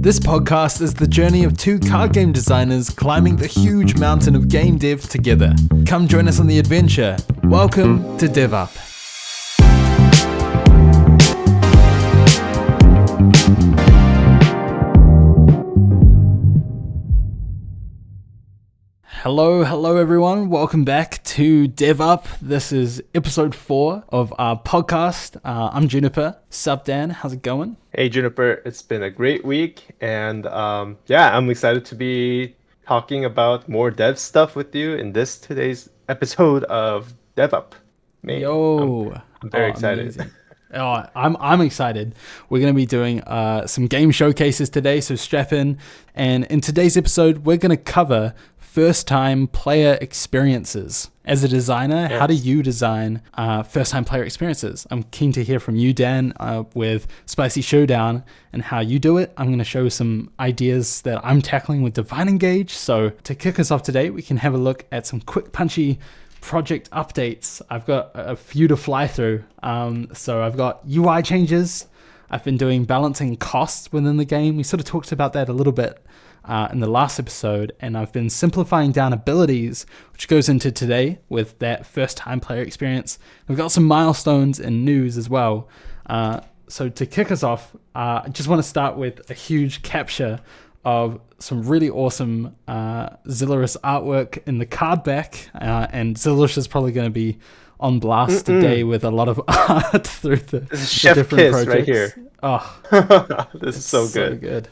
This podcast is the journey of two card game designers climbing the huge mountain of game dev together. Come join us on the adventure. Welcome to DevUp. Hello everyone. Welcome back to DevUp. This is episode 4 of our podcast. I'm Juniper. Sup Dan, how's it going? Hey Juniper, it's been a great week, and I'm excited to be talking about more dev stuff with you in today's episode of DevUp. Man, I'm very excited. Amazing. I'm excited. We're going to be doing some game showcases today, so strap in. And in today's episode, we're going to cover first-time player experiences. As a designer, How do you design first-time player experiences? I'm keen to hear from you, Dan, with Spicy Showdown and how you do it. I'm going to show some ideas that I'm tackling with Divine Engage. So to kick us off today, we can have a look at some quick, punchy project updates. I've got a few to fly through. So I've got UI changes. I've been doing balancing costs within the game. We sort of talked about that a little bit in the last episode, and I've been simplifying down abilities, which goes into today with that first-time player experience. We've got some milestones and news as well. So to kick us off, I just want to start with a huge capture of some really awesome Zilurus artwork in the card back, and Zilurus is probably going to be on blast today with a lot of art through the Chef different Kiss projects. right here. Oh, this is so good.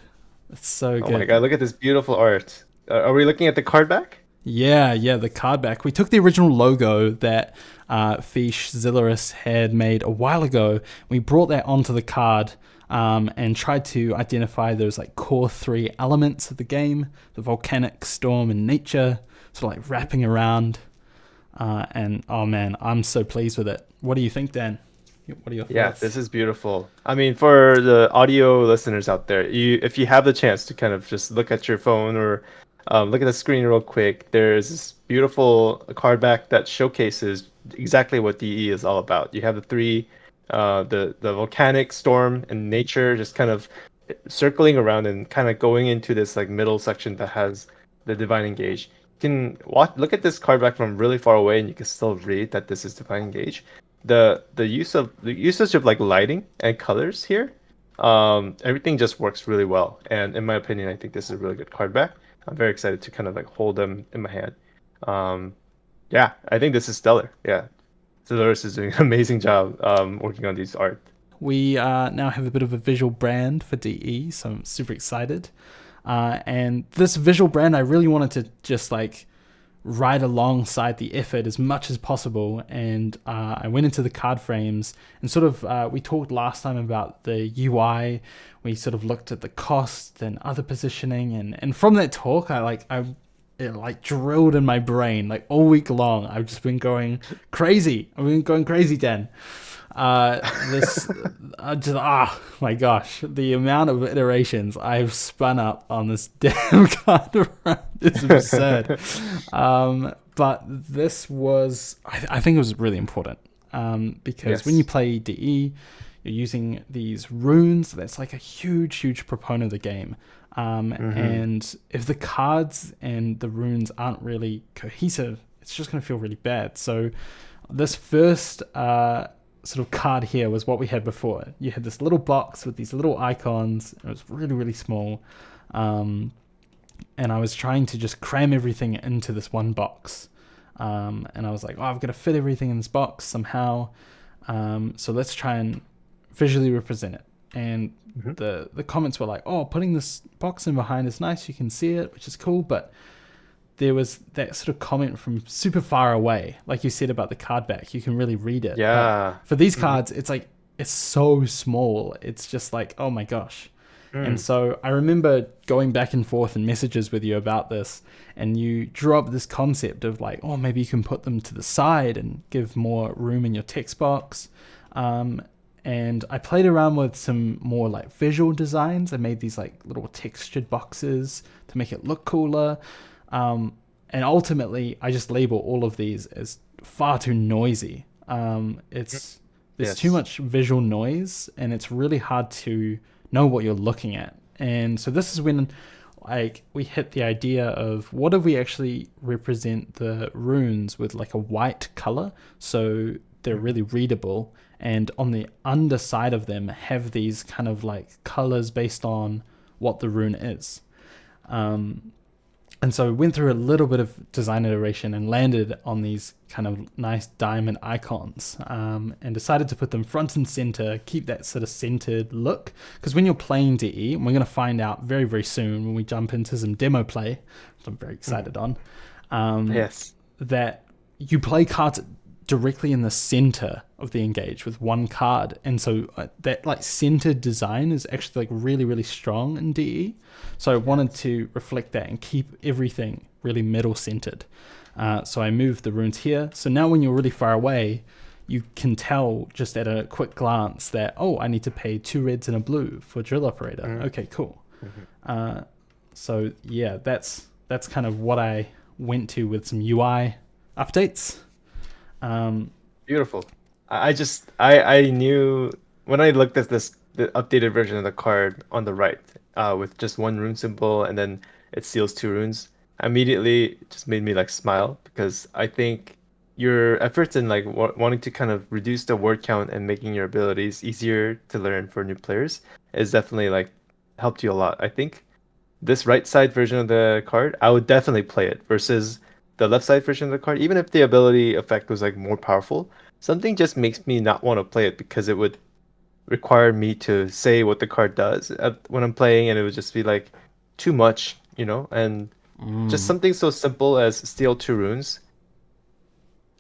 It's so good. Oh my god, look at this beautiful art. Are we looking at the card back? Yeah, the card back. We took the original logo that Fish Zilurus had made a while ago. We brought that onto the card and tried to identify those like core 3 elements of the game: the volcanic, storm, and nature, sort of like wrapping around. And oh man, I'm so pleased with it. What do you think, Dan? What are your thoughts? Yeah, this is beautiful. I mean, for the audio listeners out there, if you have the chance to kind of just look at your phone or look at the screen real quick, there's this beautiful card back that showcases exactly what DE is all about. You have the 3, the volcanic, storm, and nature just kind of circling around and kind of going into this like middle section that has the Divine Engage. You can look at this card back from really far away, and you can still read that this is Divine Engage. The usage of like lighting and colors here, everything just works really well. And in my opinion, I think this is a really good card back. I'm very excited to kind of like hold them in my hand. I think this is stellar. Yeah, Zilurus is doing an amazing job working on these art. We now have a bit of a visual brand for DE, so I'm super excited. And this visual brand, I really wanted to just like ride alongside the effort as much as possible, and I went into the card frames and sort of we talked last time about the UI. We sort of looked at the cost and other positioning, and from that talk it drilled in my brain like all week long. I've just been going crazy. Dan. My gosh, the amount of iterations I've spun up on this damn card is absurd. But this was, I think it was really important because when you play DE, you're using these runes. That's like a huge proponent of the game. And if the cards and the runes aren't really cohesive, it's just going to feel really bad. So this first sort of card here was what we had before. You had this little box with these little icons. It was really small. And I was trying to just cram everything into this one box. And I was like, I've got to fit everything in this box somehow. So let's try and visually represent it. And the comments were like, putting this box in behind is nice. You can see it, which is cool. But there was that sort of comment from super far away, like you said about the card back. You can really read it. Yeah. But for these cards, it's like, it's so small. It's just like, oh my gosh. And so I remember going back and forth in messages with you about this, and you drew up this concept of like, maybe you can put them to the side and give more room in your text box. And I played around with some more like visual designs. I made these like little textured boxes to make it look cooler. And ultimately, I just label all of these as far too noisy. There's too much visual noise, and it's really hard to know what you're looking at. And so this is when like we hit the idea of what if we actually represent the runes with like a white color so they're really readable, and on the underside of them have these kind of like colors based on what the rune is. And so we went through a little bit of design iteration and landed on these kind of nice diamond icons, and decided to put them front and center, keep that sort of centered look. Because when you're playing DE, and we're going to find out very, very soon when we jump into some demo play, which I'm very excited on, Yes. that you play cards directly in the center of the engage with one card, and so that like centered design is actually like really, really strong in DE. So I wanted to reflect that and keep everything really middle centered. So I moved the runes here, so now when you're really far away, you can tell just at a quick glance that, oh, I need to pay 2 reds and a blue for drill operator. Okay, cool. So yeah, that's kind of what I went to with some UI updates. Beautiful. I knew when I looked at the updated version of the card on the right, with just one rune symbol and then it seals 2 runes. Immediately it just made me like smile because I think your efforts in like wanting to kind of reduce the word count and making your abilities easier to learn for new players is definitely like helped you a lot. I think this right side version of the card, I would definitely play it versus the left side version of the card. Even if the ability effect was like more powerful, something just makes me not want to play it because it would require me to say what the card does when I'm playing, and it would just be like too much, you know. And just something so simple as steal 2 runes,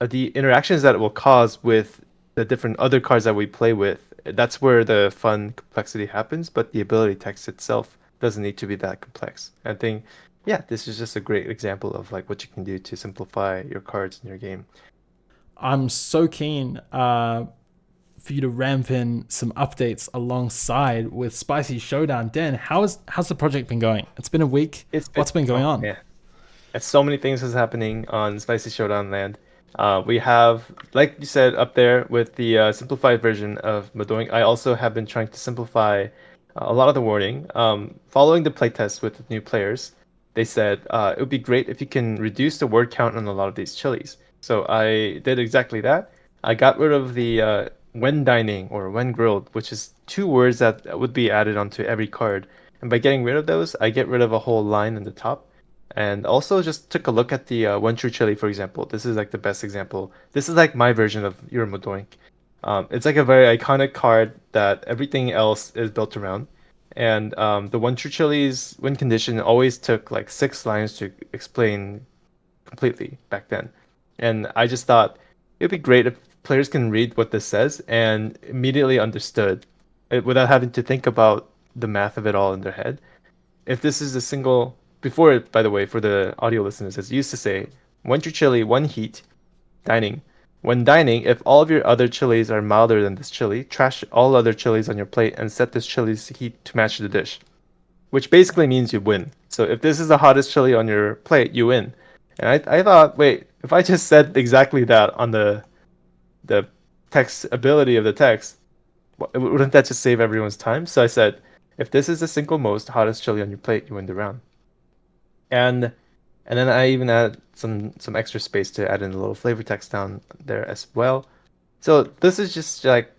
the interactions that it will cause with the different other cards that we play with, that's where the fun complexity happens. But the ability text itself doesn't need to be that complex. I think, yeah, this is just a great example of like what you can do to simplify your cards in your game. I'm so keen for you to ramp in some updates alongside with Spicy Showdown. Dan, how's the project been going? It's been a week. What's been going oh on? man, and so many things is happening on Spicy Showdown land. We have, like you said, up there with the simplified version of Madoink. I also have been trying to simplify a lot of the wording. Following the playtest with the new players, they said it would be great if you can reduce the word count on a lot of these chilies. So I did exactly that. I got rid of the when dining or when grilled, which is 2 words that would be added onto every card. And by getting rid of those, I get rid of a whole line in the top. And also just took a look at the One True Chili, for example. This is like the best example. This is like my version of Your Modoink. It's like a very iconic card that everything else is built around. And the One True Chili's win condition always took like 6 lines to explain completely back then. And I just thought it'd be great if players can read what this says and immediately understood it without having to think about the math of it all in their head. If this is a single, before it, by the way, for the audio listeners, as used to say, 1 true chili, 1 heat, dining. When dining, if all of your other chilies are milder than this chili, trash all other chilies on your plate and set this chili's heat to match the dish, which basically means you win. So if this is the hottest chili on your plate, you win. And I thought, wait, if I just said exactly that on the text ability of the text, wouldn't that just save everyone's time? So I said, if this is the single most hottest chili on your plate, you win the round. And then I even add some extra space to add in a little flavor text down there as well. So this is just like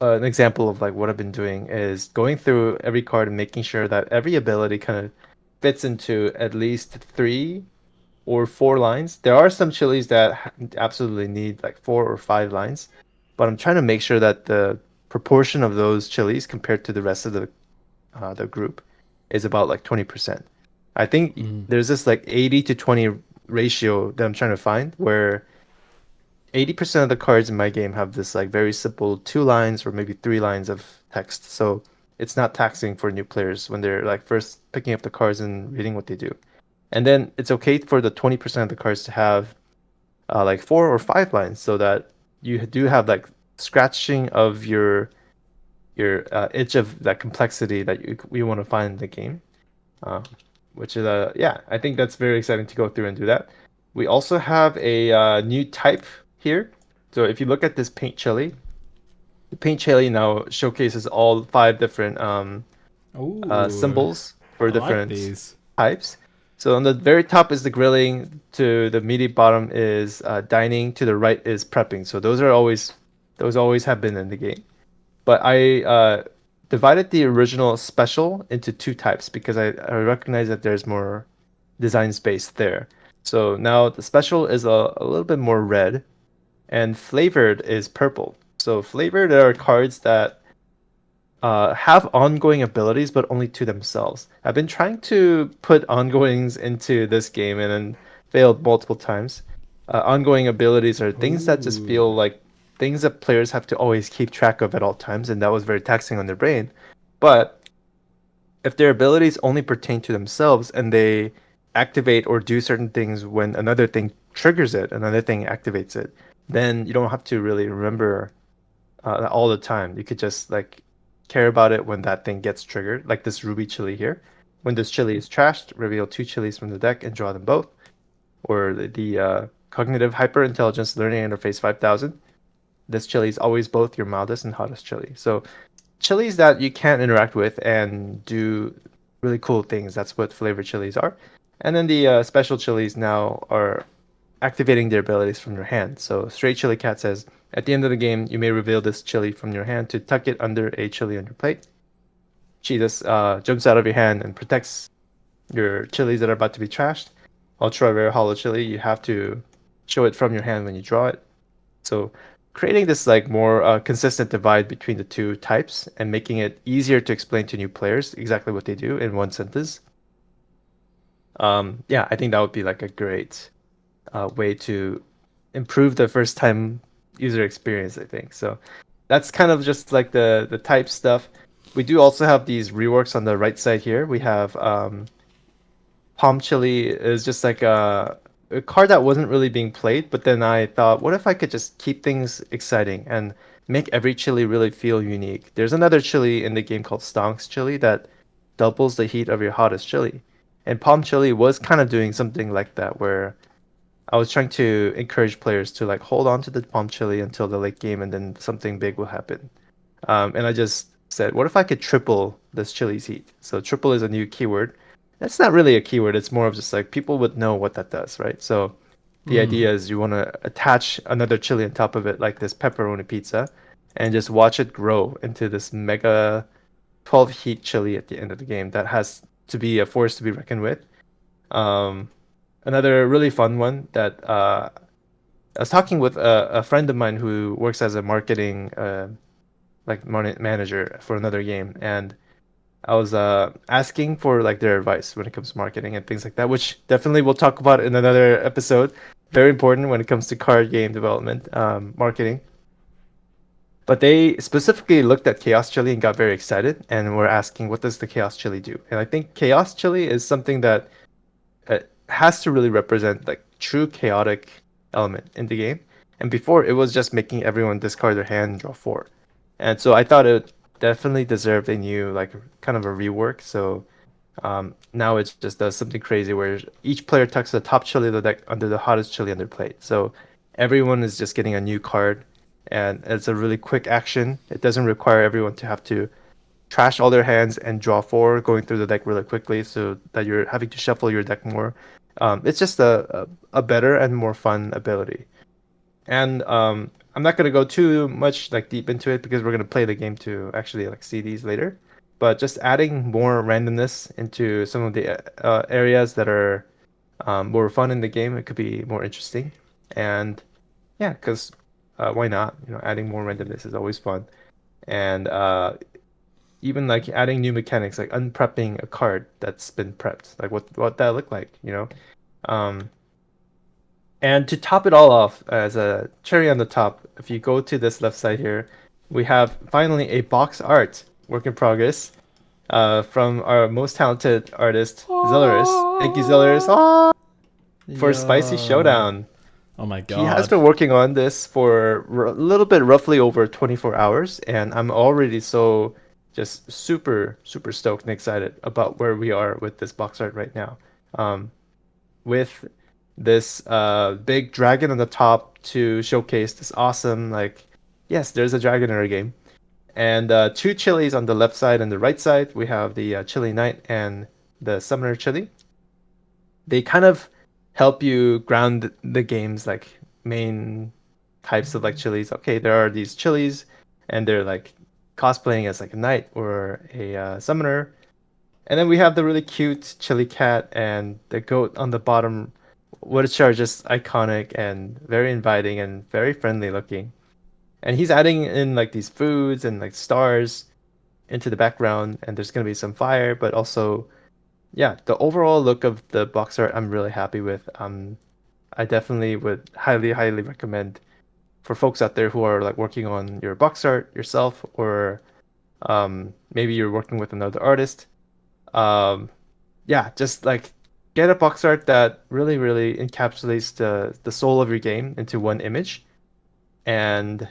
an example of like what I've been doing is going through every card and making sure that every ability kind of fits into at least 3 or 4 lines. There are some chilies that absolutely need like 4 or 5 lines, but I'm trying to make sure that the proportion of those chilies compared to the rest of the group is about like 20%. I think there's this like 80 to 20 ratio that I'm trying to find where 80% of the cards in my game have this like very simple 2 lines or maybe 3 lines of text. So it's not taxing for new players when they're like first picking up the cards and reading what they do. And then it's okay for the 20% of the cards to have like 4 or 5 lines so that you do have like scratching of your itch of that complexity that you want to find in the game. Which is yeah, I think that's very exciting to go through and do that. We also have a new type here. So if you look at this paint chili, the paint chili now showcases all 5 different Ooh, symbols for I like different these. types. So on the very top is the grilling, to the immediate bottom is dining, to the right is prepping. So those always have been in the game. But I divided the original special into two types because I recognize that there's more design space there. So now the special is a little bit more red, and flavored is purple. So flavored are cards that have ongoing abilities, but only to themselves. I've been trying to put ongoings into this game and then failed multiple times. Ongoing abilities are things that just Ooh. feel like things that players have to always keep track of at all times, and that was very taxing on their brain. But if their abilities only pertain to themselves and they activate or do certain things when another thing triggers it, another thing activates it, then you don't have to really remember all the time. You could just like care about it when that thing gets triggered, like this ruby chili here. When this chili is trashed, reveal two chilies from the deck and draw them both. Or the cognitive hyper intelligence learning interface 5000. This chili is always both your mildest and hottest chili. So chilies that you can interact with and do really cool things. That's what flavored chilies are. And then the special chilies now are activating their abilities from your hand. So Straight Chili Cat says, at the end of the game, you may reveal this chili from your hand to tuck it under a chili on your plate. She just jumps out of your hand and protects your chilies that are about to be trashed. Ultra rare hollow chili, you have to show it from your hand when you draw it. So creating this like more consistent divide between the two types and making it easier to explain to new players exactly what they do in one sentence. Yeah, I think that would be like a great way to improve the first time user experience, I think. So that's kind of just like the type stuff. We do also have these reworks on the right side here. We have Palm Chili is just like a card that wasn't really being played, but then I thought, what if I could just keep things exciting and make every chili really feel unique? There's another chili in the game called Stonks Chili that doubles the heat of your hottest chili. And Palm Chili was kind of doing something like that, where I was trying to encourage players to like hold on to the palm chili until the late game, and then something big will happen. And I just said, what if I could triple this chili's heat? So triple is a new keyword. That's not really a keyword. It's more of just like people would know what that does, right? So the Mm. idea is you want to attach another chili on top of it, like this pepperoni pizza, and just watch it grow into this mega 12 heat chili at the end of the game that has to be a force to be reckoned with. Um, Another really fun one that I was talking with a friend of mine who works as a marketing manager for another game, and I was asking for like their advice when it comes to marketing and things like that, which definitely we'll talk about in another episode. Very important when it comes to card game development, marketing. But they specifically looked at Chaos Chili and got very excited and were asking, what does the Chaos Chili do? And I think Chaos Chili is something that has to really represent like true chaotic element in the game. And before it was just making everyone discard their hand and draw four. And so I thought it definitely deserved a new like kind of a rework. So now it just does something crazy where each player tucks the top chili of the deck under the hottest chili on their plate. So everyone is just getting a new card, and it's a really quick action. It doesn't require everyone to have to trash all their hands and draw four, going through the deck really quickly, so that you're having to shuffle your deck more. It's just a better and more fun ability. And I'm not gonna go too much like deep into it because we're gonna play the game to actually like see these later. But just adding more randomness into some of the areas that are more fun in the game, it could be more interesting. And yeah, because why not? You know, adding more randomness is always fun. And even like adding new mechanics like unprepping a card that's been prepped, like what that look like, you know. um and to top it all off, as a cherry on the top, if you go to this left side here, we have finally a box art work in progress from our most talented artist Zellaris. Thank you, Zellaris, for Spicy Yo. Showdown. Oh my He has god. been working on this for a little bit, roughly over 24 hours, and I'm already so just super stoked and excited about where we are with this box art right now. Um, with this big dragon on the top to showcase this awesome, like, yes, there's a dragon in our game, And two chilies on the left side and the right side. We have the Chili Knight and the Summoner Chili. They kind of help you ground the game's like main types of like chilies. Okay, there are these chilies, and they're like cosplaying as like a knight or a summoner. And then we have the really cute chili cat and the goat on the bottom, which are just iconic and very inviting and very friendly looking. And he's adding in like these foods and like stars into the background, and there's gonna be some fire, but also yeah, the overall look of the box art I'm really happy with. I definitely would highly recommend for folks out there who are like working on your box art yourself, or maybe you're working with another artist. Um, yeah, just like get a box art that really encapsulates the soul of your game into one image, and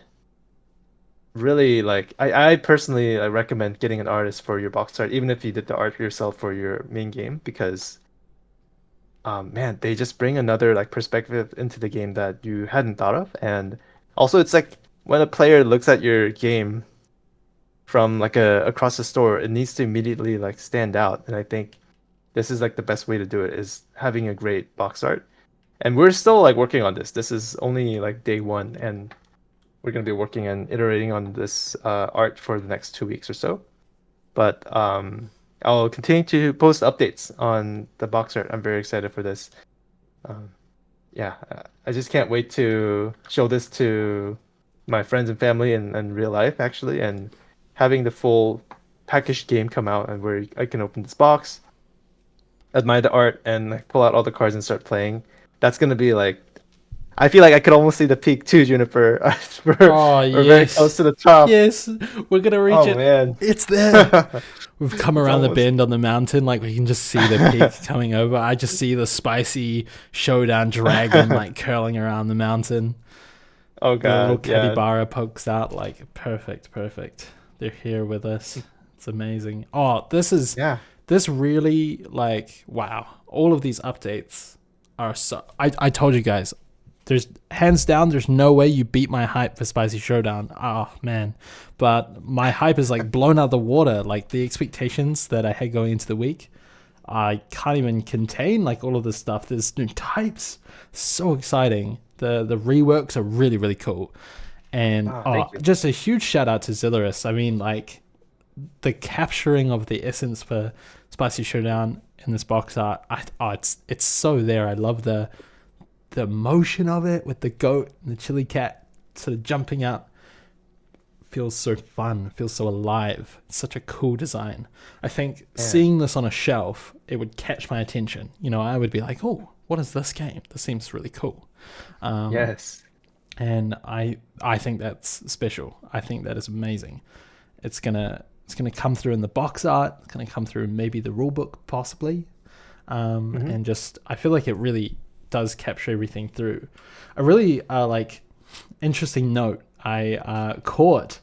really like I personally recommend getting an artist for your box art, even if you did the art yourself for your main game, because man, they just bring another like perspective into the game that you hadn't thought of. And also it's like when a player looks at your game from like a across the store, it needs to immediately like stand out. And I think this is like the best way to do it, is having a great box art. And we're still like working on this. This is only like day one, and we're gonna be working and iterating on this art for the next 2 weeks or so. But I'll continue to post updates on the box art. I'm very excited for this. Um, yeah, I just can't wait to show this to my friends and family in real life, actually, and having the full packaged game come out, and where I can open this box, admire the art, and like, pull out all the cards and start playing. That's gonna be like, I feel like I could almost see the peak too, Juniper. Oh, We're very close yes. to the top. Yes, we're gonna reach Oh it. man, It's there. We've come it's around the almost. bend on the mountain, like we can just see the peak coming over. I just see the spicy showdown dragon like curling around the mountain. Oh The little god, yeah, capybara pokes out, like perfect, perfect. They're here with us. It's amazing. Oh, yeah. this really like wow. All of these updates are so. I told you guys. There's hands down. There's no way you beat my hype for Spicy Showdown. Oh man, but my hype is like blown out the water. Like the expectations that I had going into the week, I can't even contain. Like all of this stuff. There's new types. So exciting. The reworks are really cool. And Oh, thank you. just a huge shout out to Zillerus. I mean, like the capturing of the essence for Spicy Showdown in this box art. It's so there. I love the motion of it with the goat and the chili cat sort of jumping out. Feels so fun. Feels so alive. It's such a cool design. I think seeing this on a shelf, it would catch my attention. You know, I would be like, oh, what is this game? This seems really cool. Yes. And I think that's special. I think that is amazing. It's gonna come through in the box art. It's gonna come through in maybe the rule book possibly. And just I feel like it really does capture everything through. A really like interesting note I caught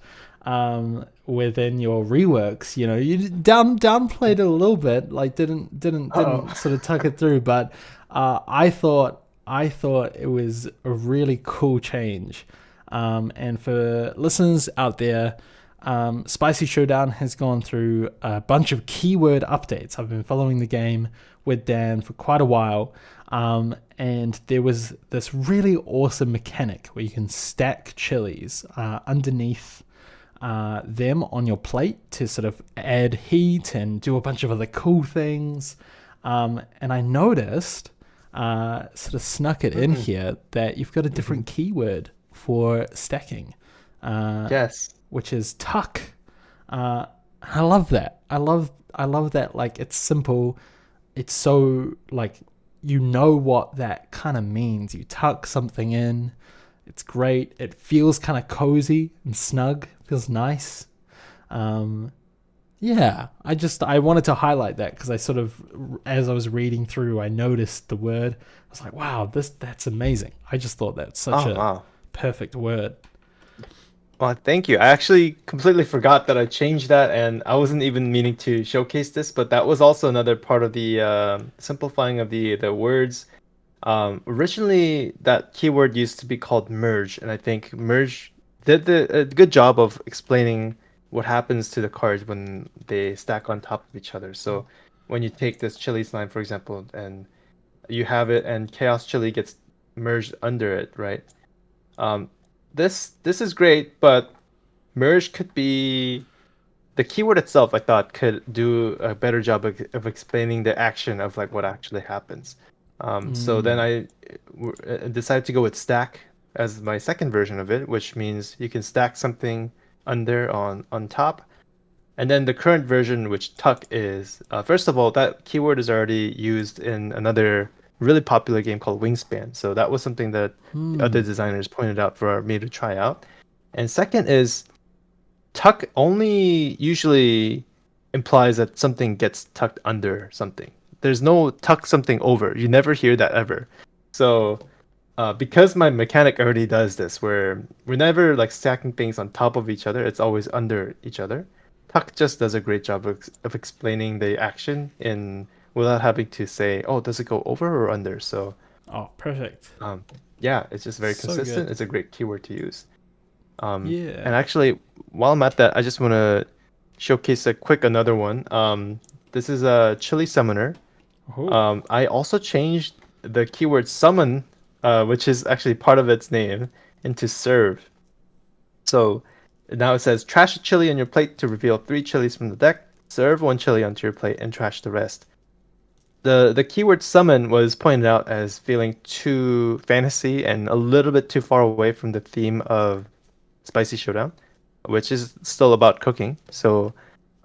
within your reworks. You know, you downplayed it a little bit, like didn't sort of tuck it through, but I thought it was a really cool change. And for listeners out there, Spicy Showdown has gone through a bunch of keyword updates. I've been following the game with Dan for quite a while, and there was this really awesome mechanic where you can stack chilies underneath them on your plate to sort of add heat and do a bunch of other cool things. And I noticed, sort of snuck it in here, that you've got a different keyword for stacking. Yes. Which is tuck. I love that. I love that. Like it's simple. It's so like you know what that kind of means. You tuck something in. It's great. It feels kind of cozy and snug. It feels nice. Yeah, I wanted to highlight that because I sort of, as I was reading through, I noticed the word. I was like, wow, that's amazing. I just thought that's such a Wow. perfect word. Well, thank you. I actually completely forgot that I changed that, and I wasn't even meaning to showcase this, but that was also another part of the simplifying of the words. Originally, that keyword used to be called merge, and I think merge did a good job of explaining what happens to the cards when they stack on top of each other. So when you take this chili slime, for example, and you have it, and Chaos Chili gets merged under it, right? Um, this is great, but merge could be the keyword itself. I thought could do a better job of explaining the action of like what actually happens. So then I decided to go with stack as my second version of it, which means you can stack something under on top. And then the current version, which tuck is, first of all, that keyword is already used in another really popular game called Wingspan. So that was something that other designers pointed out for me to try out. And second is tuck only usually implies that something gets tucked under something. There's no tuck something over. You never hear that ever. So because my mechanic already does this, where we're never like stacking things on top of each other, it's always under each other. Tuck just does a great job of explaining the action in without having to say, "Oh, does it go over or under?" So, Oh, perfect. um, yeah, it's just very So consistent. good. It's a great keyword to use. And Yeah. actually, while I'm at that, I just want to showcase a quick another one. This is a Chili Summoner. Oh. I also changed the keyword summon, which is actually part of its name, into serve. So now it says trash a chili on your plate to reveal 3 chilies from the deck. Serve 1 chili onto your plate and trash the rest. The keyword summon was pointed out as feeling too fantasy and a little bit too far away from the theme of Spicy Showdown, which is still about cooking. So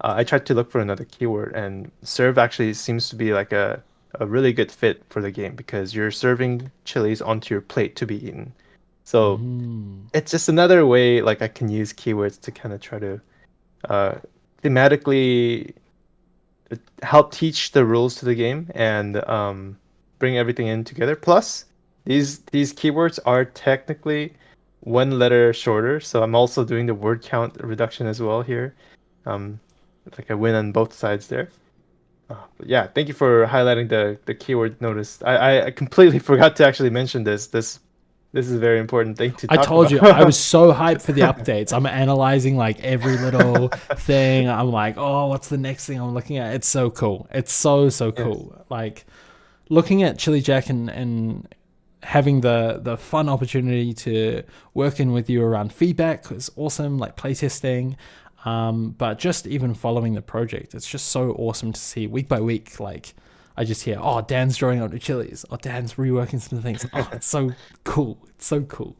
I tried to look for another keyword, and serve actually seems to be like a really good fit for the game because you're serving chilies onto your plate to be eaten. So it's just another way like I can use keywords to kind of try to uh, thematically help teach the rules to the game and bring everything in together. Plus, these keywords are technically 1 letter shorter, so I'm also doing the word count reduction as well here. It's like a win on both sides there. But yeah, thank you for highlighting the keyword notice. I completely forgot to actually mention this. This is a very important thing to I talk told you I was about. so hyped for the updates. I'm analyzing like every little thing. I'm like, oh, what's the next thing I'm looking at? It's so cool. It's so Yes. cool. Like looking at Chili Jack and having the fun opportunity to work in with you around feedback was awesome. Like playtesting. But just even following the project, it's just so awesome to see week by week. Like I just hear, oh, Dan's drawing out new chilies. Oh, Dan's reworking some things. Oh, it's so cool. It's so cool.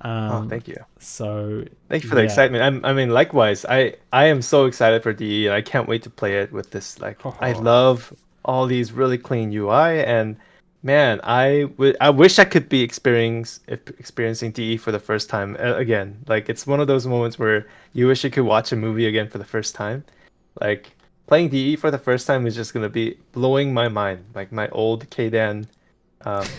Oh, Um, thank you. so Thank you for the yeah. excitement. I mean, likewise, I am so excited for DE, and I can't wait to play it with this. Like, I love all these really clean UI, and man, I wish I could be experiencing DE for the first time again. Like, it's one of those moments where you wish you could watch a movie again for the first time. Like, playing DE for the first time is just gonna be blowing my mind. Like my old Kdan,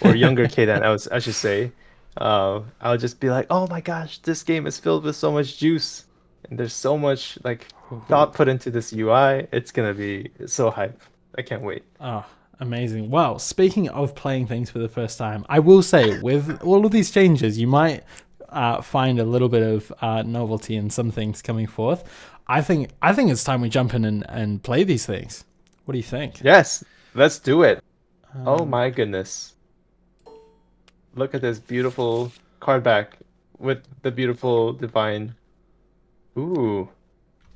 or younger Kdan, I should say. I'll just be like, oh my gosh, this game is filled with so much juice, and there's so much like thought put into this UI. It's gonna be so hype. I can't wait. Oh, amazing. Well, speaking of playing things for the first time, I will say with all of these changes, you might find a little bit of novelty in some things coming forth. I think it's time we jump in and play these things. What do you think? Yes, let's do it. Oh my goodness. Look at this beautiful card back with the beautiful divine. Ooh.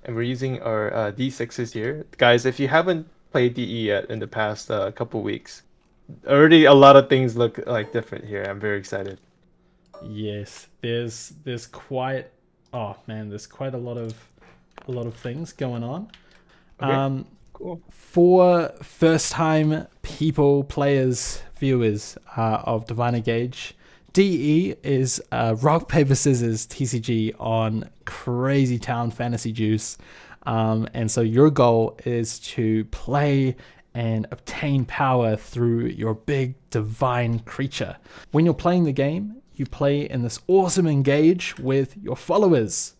And we're using our D6s here. Guys, if you haven't played DE yet in the past couple weeks, already a lot of things look like different here. I'm very excited. Yes, there's quite oh man, there's quite a lot of things going on. Okay, cool. For first time people, players, viewers of Divine Engage, DE is rock, paper, scissors TCG on Crazy Town Fantasy Juice. And so your goal is to play and obtain power through your big divine creature. When you're playing the game, you play in this awesome engage with your followers.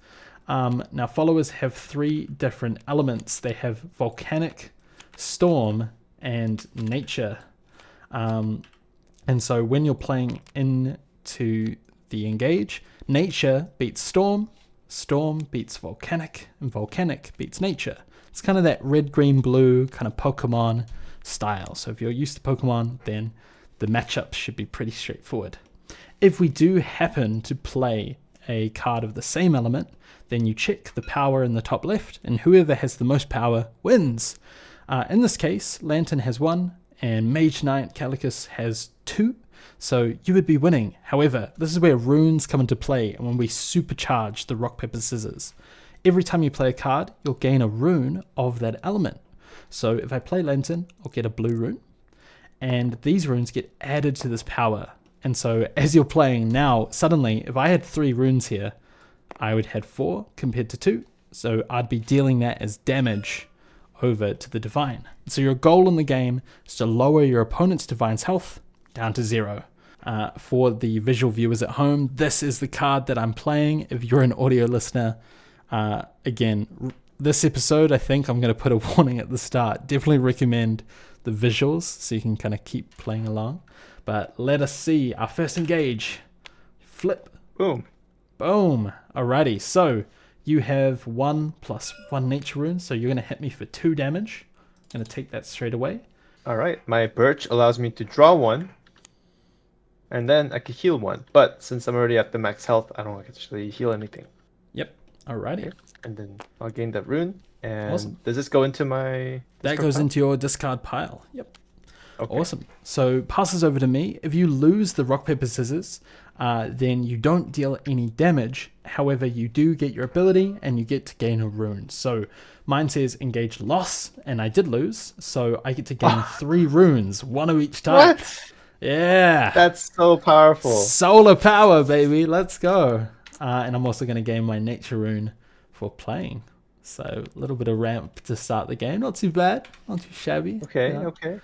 Now, followers have 3 different elements. They have volcanic, storm, and nature. And so when you're playing into the engage, nature beats storm, Storm beats Volcanic, and Volcanic beats Nature. It's kind of that red, green, blue kind of Pokemon style. So if you're used to Pokemon, then the matchup should be pretty straightforward. If we do happen to play a card of the same element, then you check the power in the top left, and whoever has the most power wins. In this case, Lantern has 1, and Mage Knight Calicus has 2, so you would be winning. However, this is where runes come into play, and when we supercharge the rock, paper, scissors. Every time you play a card, you'll gain a rune of that element. So if I play Lantern, I'll get a blue rune, and these runes get added to this power. And so as you're playing now, suddenly, if I had 3 runes here, I would have 4 compared to 2, so I'd be dealing that as damage over to the Divine. So your goal in the game is to lower your opponent's Divine's health down to 0. For the visual viewers at home, this is the card that I'm playing. If you're an audio listener, again, this episode, I think I'm going to put a warning at the start. Definitely recommend the visuals so you can kind of keep playing along. But let us see our first engage. Flip. Boom. Boom. Alrighty, so you have 1 + 1 nature rune, so you're going to hit me for 2 damage. I'm going to take that straight away. Alright, my Birch allows me to draw 1, and then I can heal 1. But since I'm already at the max health, I don't actually heal anything. Yep. Alrighty. Okay. And then I'll gain that rune. And Awesome. does this go into my... That goes into your discard pile. Yep. Okay. Awesome. So passes over to me. If you lose the rock, paper, scissors, then you don't deal any damage. However, you do get your ability and you get to gain a rune. So mine says engage loss, and I did lose. So I get to gain 3 runes, 1 of each type. What? Yeah. That's so powerful. Solar power, baby. Let's go. And I'm also going to gain my nature rune for playing. So a little bit of ramp to start the game. Not too bad. Not too shabby. Okay, Yeah. okay.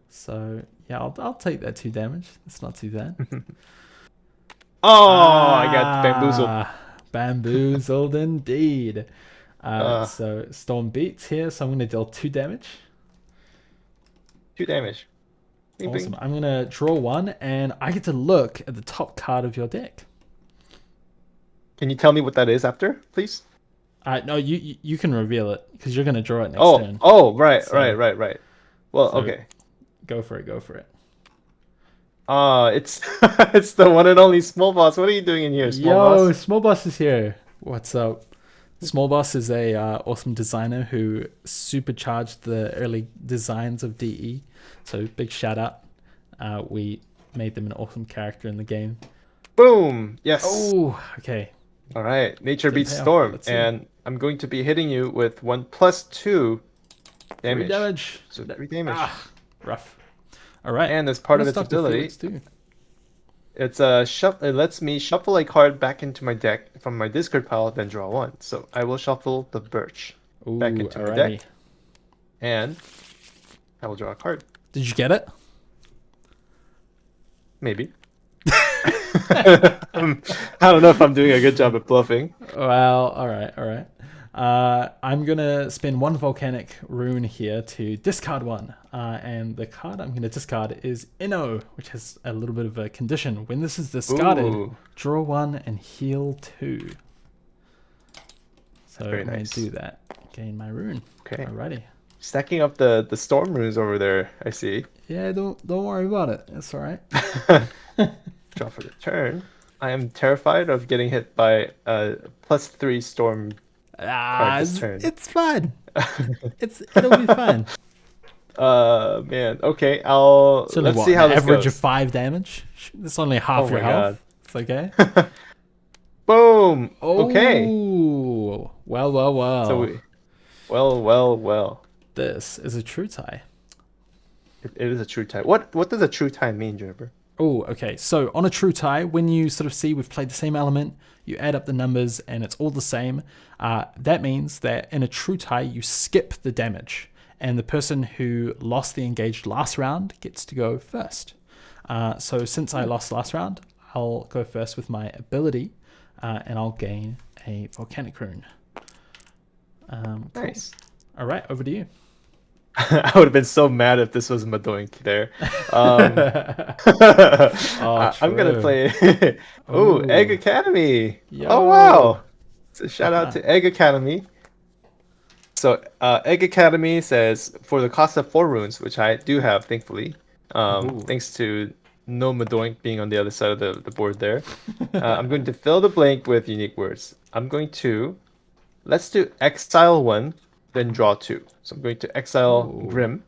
So yeah, I'll take that 2 damage. That's not too bad. I got bamboozled. Bamboozled indeed. So Storm beats here, so I'm going to deal 2 damage. 2 damage. Bing, Awesome. bing. I'm going to draw 1, and I get to look at the top card of your deck. Can you tell me what that is after, please? No, you can reveal it because you're going to draw it next turn. Right. Well, So- okay. Go for it. It's it's the one and only Small Boss. What are you doing in here, Small Boss? Small Boss is here. What's up? Small Boss is a awesome designer who supercharged the early designs of DE. So big shout out. We made them an awesome character in the game. Boom! Yes. Oh, okay. All right. Nature beats payoff. Storm, Let's see. and I'm going to be hitting you with 1 + 2 damage. 3 damage. So 3 damage. Rough. All right. And as part What of does its Dr. ability, Felix do? it's it lets me shuffle a card back into my deck from my discard pile, then draw 1. So I will shuffle the Birch back into my alrighty. deck, and I will draw a card. Did you get it? Maybe. I don't know if I'm doing a good job at bluffing. Well, all right. I'm gonna spend 1 volcanic rune here to discard 1, and the card I'm gonna discard is Inno, which has a little bit of a condition. When this is discarded, Ooh. draw 1 and heal 2. So Very I'm gonna nice. do that. Gain my rune. Okay. Alrighty. Stacking up the storm runes over there, I see. Yeah, don't worry about it. It's all right. Draw for the turn. I am terrified of getting hit by a +3 storm. this turn. It's fine. It'll be fine. Man. Okay, let's see how an this average goes. of 5 damage. It's only half Oh your my health. God. It's okay. Boom. Oh, Okay. Well. So well. This is a true tie. It is a true tie. What does a true tie mean, Juniper? Oh, okay. So on a true tie, when you sort of see we've played the same element, you add up the numbers and it's all the same. That means that in a true tie, you skip the damage. And the person who lost the engaged last round gets to go first. So since I lost last round, I'll go first with my ability and I'll gain a volcanic rune. Cool. Nice. All right, over to you. I would have been so mad if this was Madoink there. Um, Oh, I'm gonna true. play. Oh, Egg Oh, Academy. Oh yo. wow! So shout out to Egg Academy. So Egg Academy says for the cost of 4 runes, which I do have, thankfully, Ooh. thanks to no Madoink being on the other side of the board there. I'm going to fill the blank with unique words. I'm going to let's do exile 1, then draw 2. So I'm going to exile Ooh. Grim.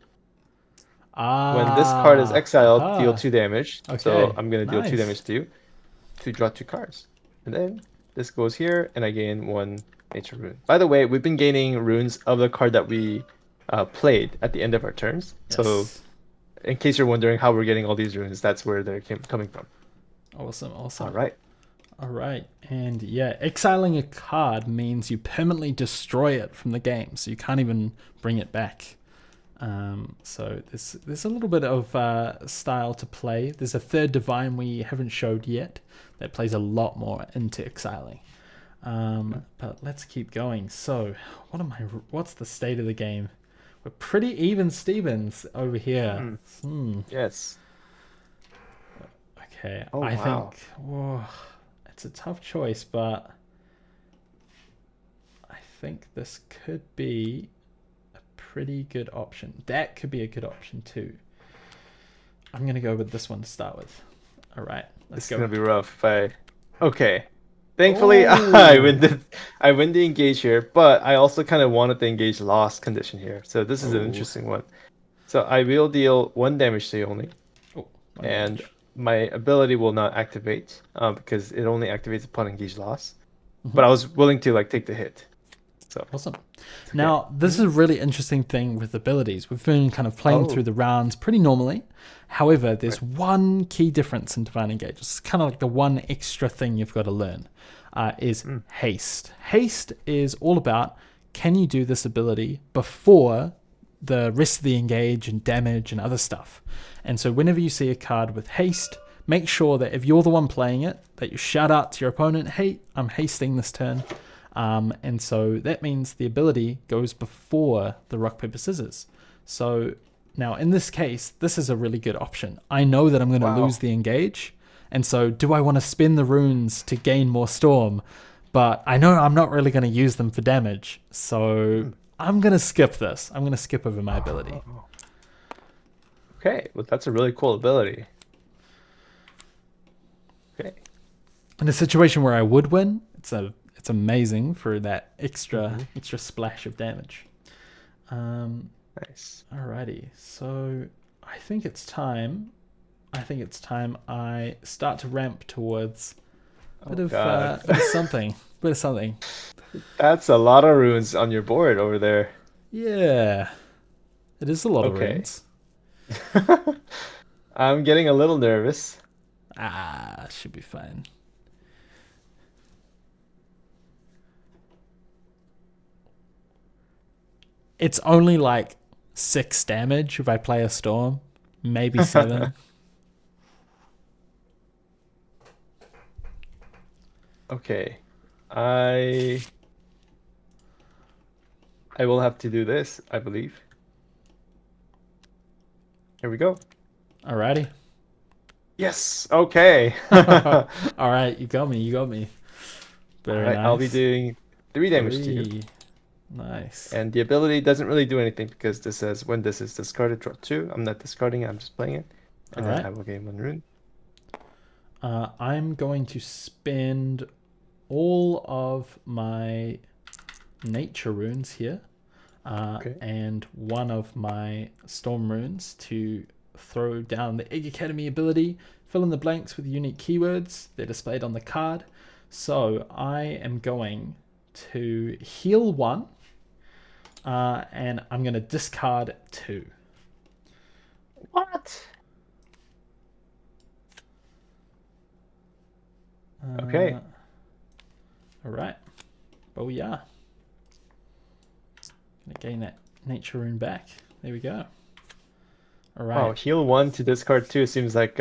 When this card is Ah. exiled, deal Aha. 2 damage. So Okay. I'm going to deal 2 Nice. damage to you to draw 2 cards. And then this goes here, and I gain 1 nature rune. By the way, we've been gaining runes of the card that we played at the end of our turns. So Yes. in case you're wondering how we're getting all these runes, that's where they're coming from. Awesome. All Awesome. right. All right. And yeah, exiling a card means you permanently destroy it from the game. So you can't even bring it back. So there's a little bit of style to play. There's a third divine we haven't showed yet that plays a lot more into exiling. But let's keep going. So what's the state of the game? We're pretty even Stevens over here. Yes. Okay, Oh, I wow. think it's a tough choice, but I think this could be a pretty good option. That could be a good option too. I'm gonna go with this one to start with. All right, let's This is go. gonna be rough if I. Okay. Thankfully, Oh, I win the engage here, but I also kind of wanted the engage lost condition here. So this is an oh, interesting one. So I will deal 1 damage to you only, oh, one and damage. my ability will not activate because it only activates upon engage loss. Mm-hmm. But I was willing to like take the hit. So Awesome. it's okay. Now, this is a really interesting thing with abilities. We've been kind of playing Oh, through the rounds pretty normally. However, right. there's one key difference in Divine Engage. It's kind of like the one extra thing you've got to learn is Mm. haste. Haste is all about can you do this ability before the rest of the engage and damage and other stuff. And so whenever you see a card with haste, make sure that if you're the one playing it, that you shout out to your opponent, hey, I'm hasting this turn. And so that means the ability goes before the rock, paper, scissors. So now in this case, this is a really good option. I know that I'm going to lose Wow. the engage. And so do I want to spin the runes to gain more storm? But I know I'm not really going to use them for damage. So I'm going to skip this. I'm going to skip over my ability. Oh. Okay, well that's a really cool ability. Okay. In a situation where I would win, it's amazing for that extra splash of damage. Nice. Alrighty, so I think it's time. I start to ramp towards a Oh bit of God. something. Bit of something. That's a lot of runes on your board over there. Yeah, it is a lot of Okay. runes. I'm getting a little nervous. Ah, should be fine. It's only like 6 damage if I play a storm, maybe 7. Okay. I I will have to do this, I believe. Here we go. Alrighty. Yes. Okay. All All right, you got me. You got me. Very right, I'll be nice. doing 3 damage to you. 3. Nice. And the ability doesn't really do anything because this says when this is discarded, draw 2. I'm not discarding it, I'm just playing it. All And then right. I will gain 1 rune. I'm going to spend all of my nature runes here Okay. and one of my storm runes to throw down the Egg Academy ability, fill in the blanks with unique keywords. They're displayed on the card. So I am going to heal 1 and I'm going to discard 2. What? Okay. All right. Oh yeah. Gonna gain that nature rune back. There we go. All right. Wow, heal 1 to discard 2 seems like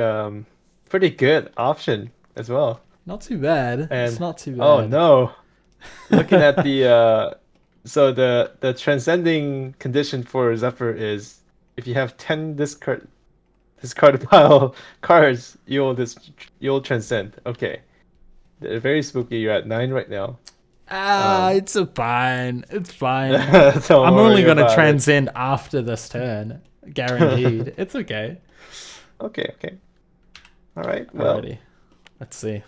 pretty good option as well. Not too bad. It's And not too oh bad. no, looking at the So the transcending condition for Zephyr is if you have 10 discard pile cards, you'll transcend. Okay. They're very spooky. You're at 9 right now. It's fine. It's fine. Don't I'm only worry gonna about it. transcend after this turn, guaranteed. It's okay. Okay. All right. Well, Alrighty, let's see.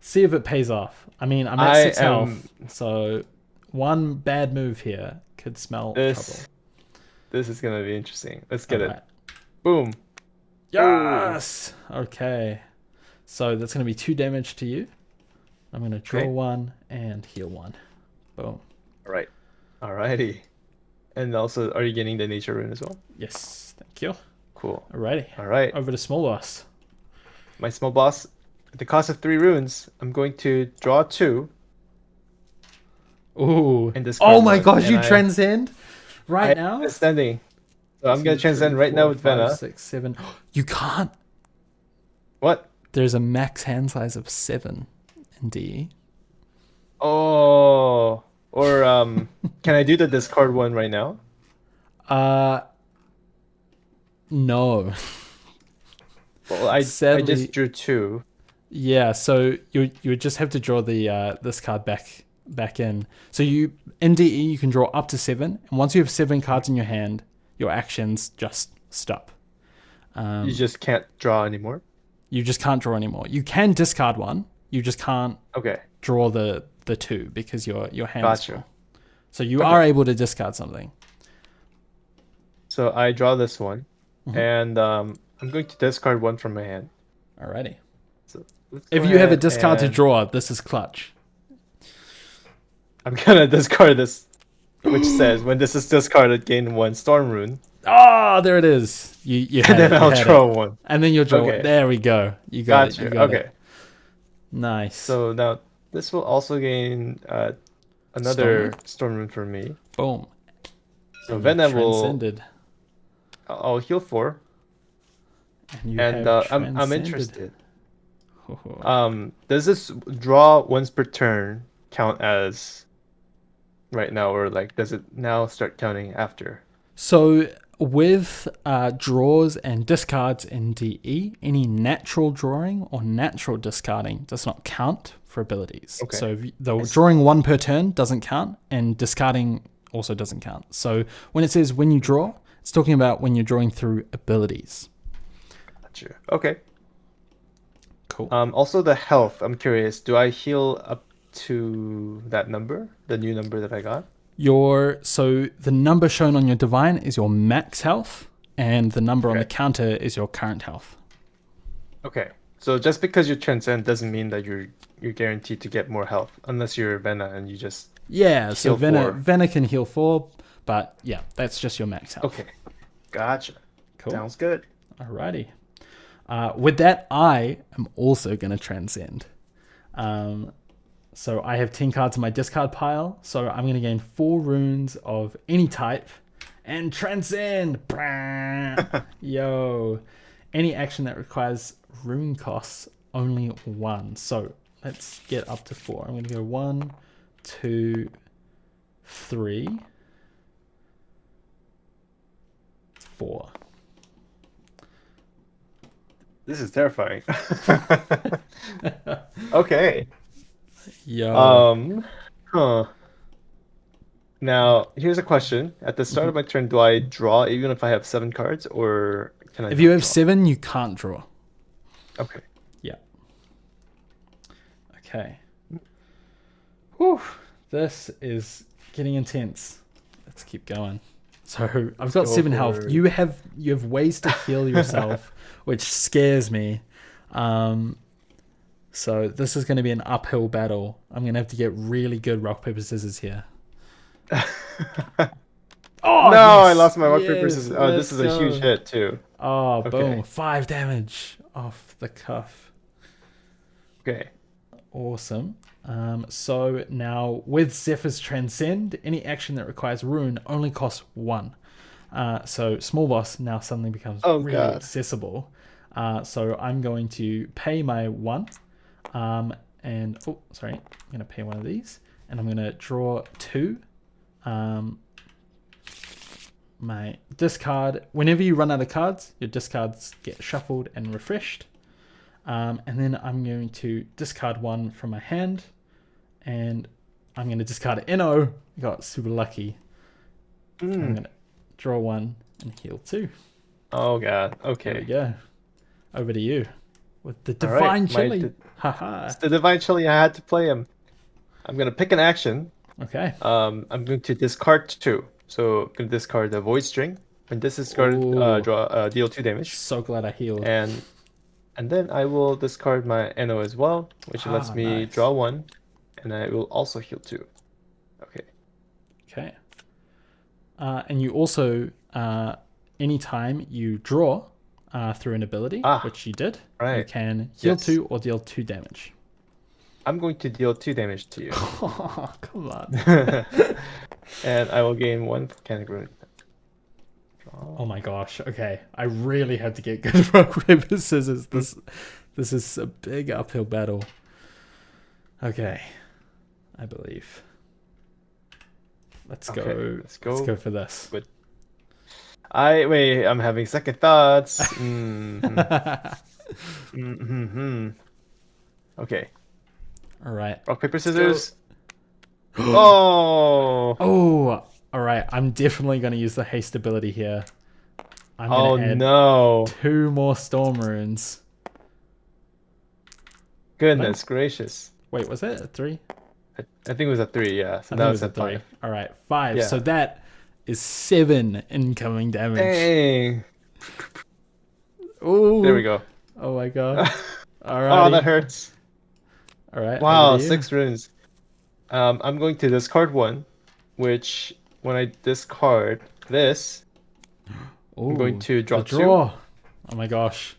See if it pays off. I mean, I'm at I 6 health, am so one bad move here could smell trouble. this is gonna be interesting. Let's get Alright. it. Boom. Yes. Okay. So that's gonna be 2 damage to you. I'm gonna draw Okay. 1 and heal 1. Boom. All right. Alrighty. And also, are you getting the nature rune as well? Yes. Thank you. Cool. Alrighty. All right. Over to small boss. My small boss, at the cost of 3 runes, I'm going to draw 2 Ooh. and discard Oh my 1, gosh, and you transcend right I'm now? transcending. So I'm gonna 2, transcend 3, right now 4, with 5, Vena. 6, 7. You can't. What? There's a max hand size of 7 in DE. Oh. Or can I do the discard one right now? No. Well, I Sadly, just drew 2. yeah. So you would just have to draw the this card back in. So you in DE you can draw up to 7, and once you have 7 cards in your hand, your actions just stop. You just can't draw anymore. You just can't draw anymore. You can discard 1. You just can't Okay. draw the 2 because your hand is Gotcha. full. So you are able to discard something. So I draw this one, Mhm. and I'm going to discard 1 from my hand. Alrighty. So let's If go you have a ahead discard to and draw, this is clutch. I'm gonna discard this, which says when this is discarded, gain 1 storm rune, Oh, there it is. You and had it. then You I'll had draw it. 1. And then you'll draw. Okay. There we go. You got it. You Gotcha. got Okay. it. Nice. So now this will also gain another storm rune for me. Boom. So And you Vena will transcended. I'll heal 4, And you and have I'm transcended. interested. Oh. Does this draw once per turn count as right now, or like does it now start counting after? So with draws and discards in DE, any natural drawing or natural discarding does not count for abilities. Okay. So the drawing 1 per turn doesn't count, and discarding also doesn't count. So when it says when you draw, it's talking about when you're drawing through abilities. Gotcha. Okay. Cool. Also the health. I'm curious. Do I heal up to that number, the new number that I got? So the number shown on your divine is your max health, and the number on the Okay. counter is your current health. Okay. So just because you transcend doesn't mean that you're guaranteed to get more health, unless you're Vena and you just Yeah, so heal 4. Vena can heal 4, but yeah, that's just your max health. Okay. Gotcha. Cool. Sounds good. Alrighty. With that, I am also going to transcend. So I have 10 cards in my discard pile, so I'm going to gain 4 runes of any type and transcend. Yo. Any action that requires rune costs only 1. So let's get up to 4. I'm going to go 1, 2, 3, 4. This is terrifying. Okay. Yo. Huh. Now, here's a question. At the start of my turn, do I draw even if I have 7 cards, or can I If you not have draw? 7, you can't draw. Okay. Yeah. Okay. Whew. This is getting intense. Let's keep going. So I've got go 7 health. for- You have ways to heal yourself, which scares me. So this is going to be an uphill battle. I'm going to have to get really good rock paper scissors here. Oh No, I yes, lost my rock paper yes, scissors. Oh, this let's is a huge go. hit too. Oh, Okay. boom! 5 damage off the cuff. Okay. Awesome. So now with Zephyr's Transcend, any action that requires rune only costs 1. So small boss now suddenly becomes really God. accessible. So I'm going to pay my 1. And I'm going to pay one of these. and I'm gonna draw 2. My discard. Whenever you run out of cards, your discards get shuffled and refreshed. And then I'm going to discard 1 from my hand, and I'm going to discard NO. Got super lucky. So I'm going to draw 1 and heal 2. Oh god. There Okay. we go. Over to you with the divine chili. Haha. It's the divine chili. I had to play him. I'm gonna pick an action. Okay. I'm going to discard 2. So I'm gonna discard the void string. When this is discarded, Ooh. deal 2 damage. So glad I healed. And then I will discard my NO as well, which lets me nice. draw 1, and I will also heal 2. Okay. Okay. And you also, anytime you draw through an ability, which you did, you can heal 2 or deal 2 damage. I'm going to deal 2 damage to you. Oh, come on. And I will gain 1 volcanic rune. Oh my gosh. Okay. I really had to get good rock, paper, scissors. This is a big uphill battle. Okay. I believe. Let's go. Let's go for this. But I'm having second thoughts. Okay. All right. Rock, paper, scissors. Oh. Oh. All right. I'm definitely going to use the haste ability here. I'm going to add 2 more storm runes. Goodness gracious. Wait, was it a 3? I think it was a 3, yeah. So now it's a 5. All right, 5. Yeah. So that is 7 incoming damage. Dang. Ooh. There we go. Oh my god. All right. Oh, that hurts. All right. Wow, 6 runes. I'm going to discard 1, which when I discard this, I'm going to draw 2. Oh my gosh.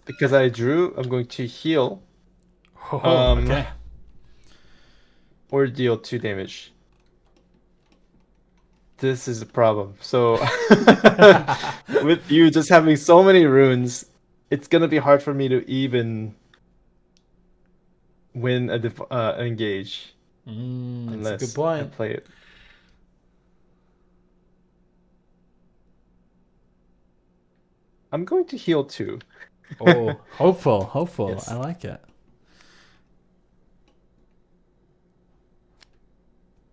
Because I drew, I'm going to heal. Okay. Or deal 2 damage. This is a problem. So with you just having so many runes, it's gonna be hard for me to even win a engage. Unless that's a good point. I play it. I'm going to heal 2. Oh, hopeful. Yes. I like it.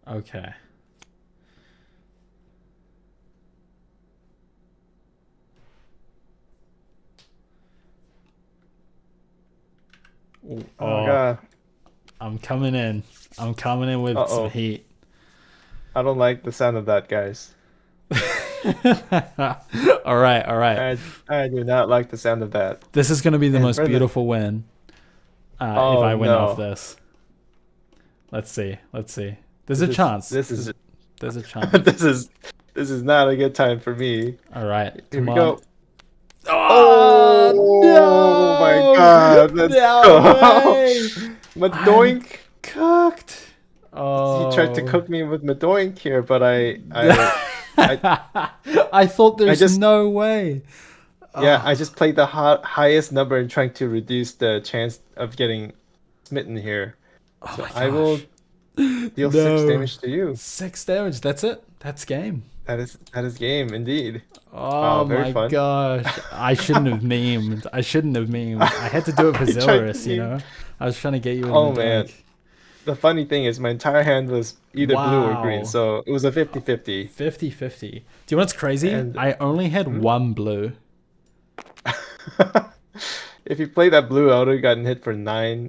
Okay. Oh god. I'm coming in. I'm coming in with some heat. I don't like the sound of that, guys. All right. I do not like the sound of that. This is going to be the most beautiful win. If I win off this. Let's see. There's a chance. There's a chance. This is not a good time for me. All right. Here we go. Oh, no! My god. Let's go. Madoink. Cooked. Oh. He tried to cook me with Madoink here, but I thought there's no way. Yeah, I just played the highest number and trying to reduce the chance of getting smitten here. So I will deal 6 damage to you. 6 damage. That's it. That's game. That is game indeed. Oh my gosh. I shouldn't have memed. I had to do it for Zilris, you know? I was trying to get you in the man. The funny thing is my entire hand was either blue or green, so it was a 50-50. 50-50. Do you know what's crazy? I only had 1 blue. If you play that blue, I would have gotten hit for 9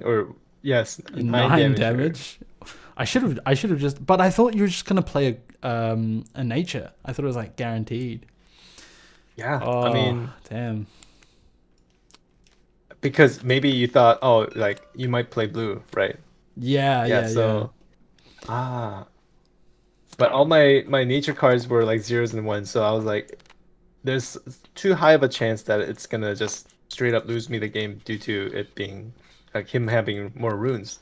damage. I should have just, but I thought you were just gonna play a nature. I thought it was like guaranteed. Yeah, I mean, damn. Because maybe you thought, like you might play blue, right? Yeah. But all my nature cards were like 0s and 1s, so I was like, there's too high of a chance that it's gonna just straight up lose me the game due to it being like him having more runes.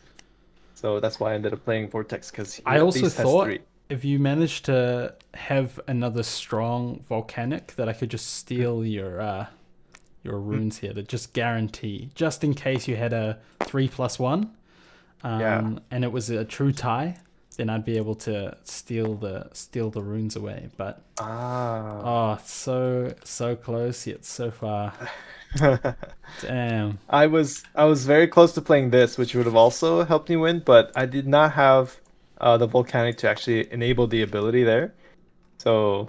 So that's why I ended up playing Vortex, because I also thought if you managed to have another strong volcanic, that I could just steal your runes here to just guarantee, just in case you had a 3+1, and it was a true tie, then I'd be able to steal the runes away. But Ah. oh, it's so close yet so far. Damn. I was very close to playing this, which would have also helped me win, but I did not have the volcanic to actually enable the ability there. So,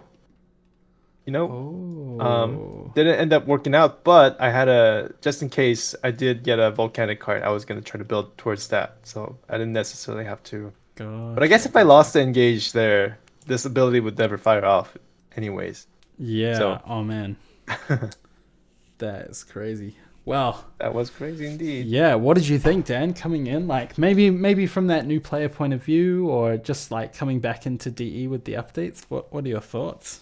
you know, Oh. didn't end up working out, but I had a just in case I did get a volcanic card, I was gonna try to build towards that. So I didn't necessarily have to. But I guess Gotcha, if I gotcha. lost the engage there, this ability would never fire off anyways. Yeah. So Oh man, that is crazy. Well, that was crazy indeed. yeah. What did you think, Dan? Coming in, like maybe from that new player point of view, or just like coming back into DE with the updates. What are your thoughts?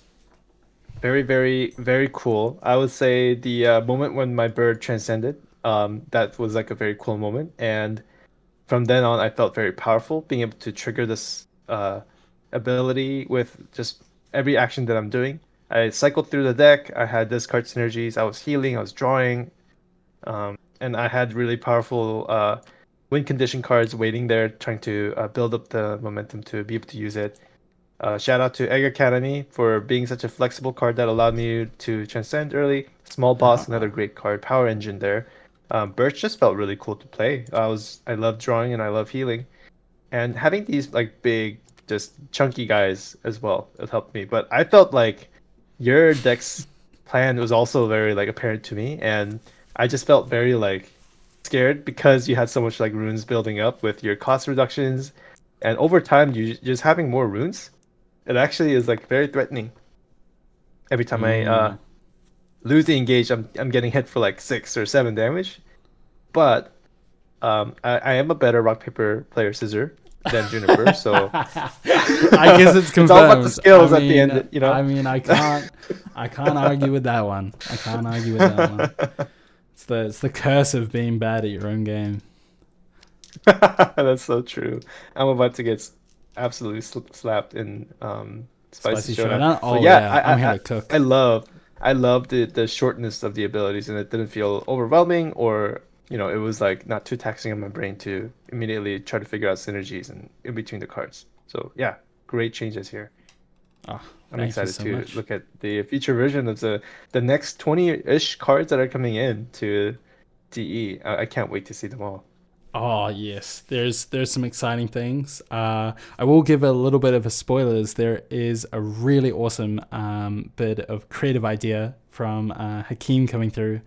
Very, very, very cool. I would say the moment when my bird transcended, that was like a very cool moment. And from then on, I felt very powerful, being able to trigger this ability with just every action that I'm doing. I cycled through the deck. I had discard synergies. I was healing. I was drawing, and I had really powerful win condition cards waiting there, trying to build up the momentum to be able to use it. Shout out to Egg Academy for being such a flexible card that allowed me to transcend early. Small Boss, another great card. Power Engine there. Birch just felt really cool to play. I love drawing and I love healing, and having these like big, just chunky guys as well. It helped me. But I felt like your deck's plan was also very like apparent to me, and I just felt very like scared because you had so much like runes building up with your cost reductions, and over time you just having more runes. It actually is like very threatening. Every time I Mm. lose the engage, I'm getting hit for like 6 or 7 damage. But I am a better rock paper player scissor than Juniper, so I guess it's it's all about the confirmed. skills at the end, you know. I can't argue with that one. I can't argue with that one. It's the curse of being bad at your own game. That's so true. I'm about to get absolutely slapped in Spicy Spicy Showdown. showdown. But Oh yeah, yeah, I'm here I to I cook. love I love the shortness of the abilities, and it didn't feel overwhelming, or it was like not too taxing on my brain to immediately try to figure out synergies and in between the cards. So yeah, great changes here. Oh, I'm thank you excited so to much. look at the future version of the next 20-ish cards that are coming in to DE. I can't wait to see them all. Oh yes, there's some exciting things. I will give a little bit of a spoilers. There is a really awesome bit of creative idea from Hakeem coming through.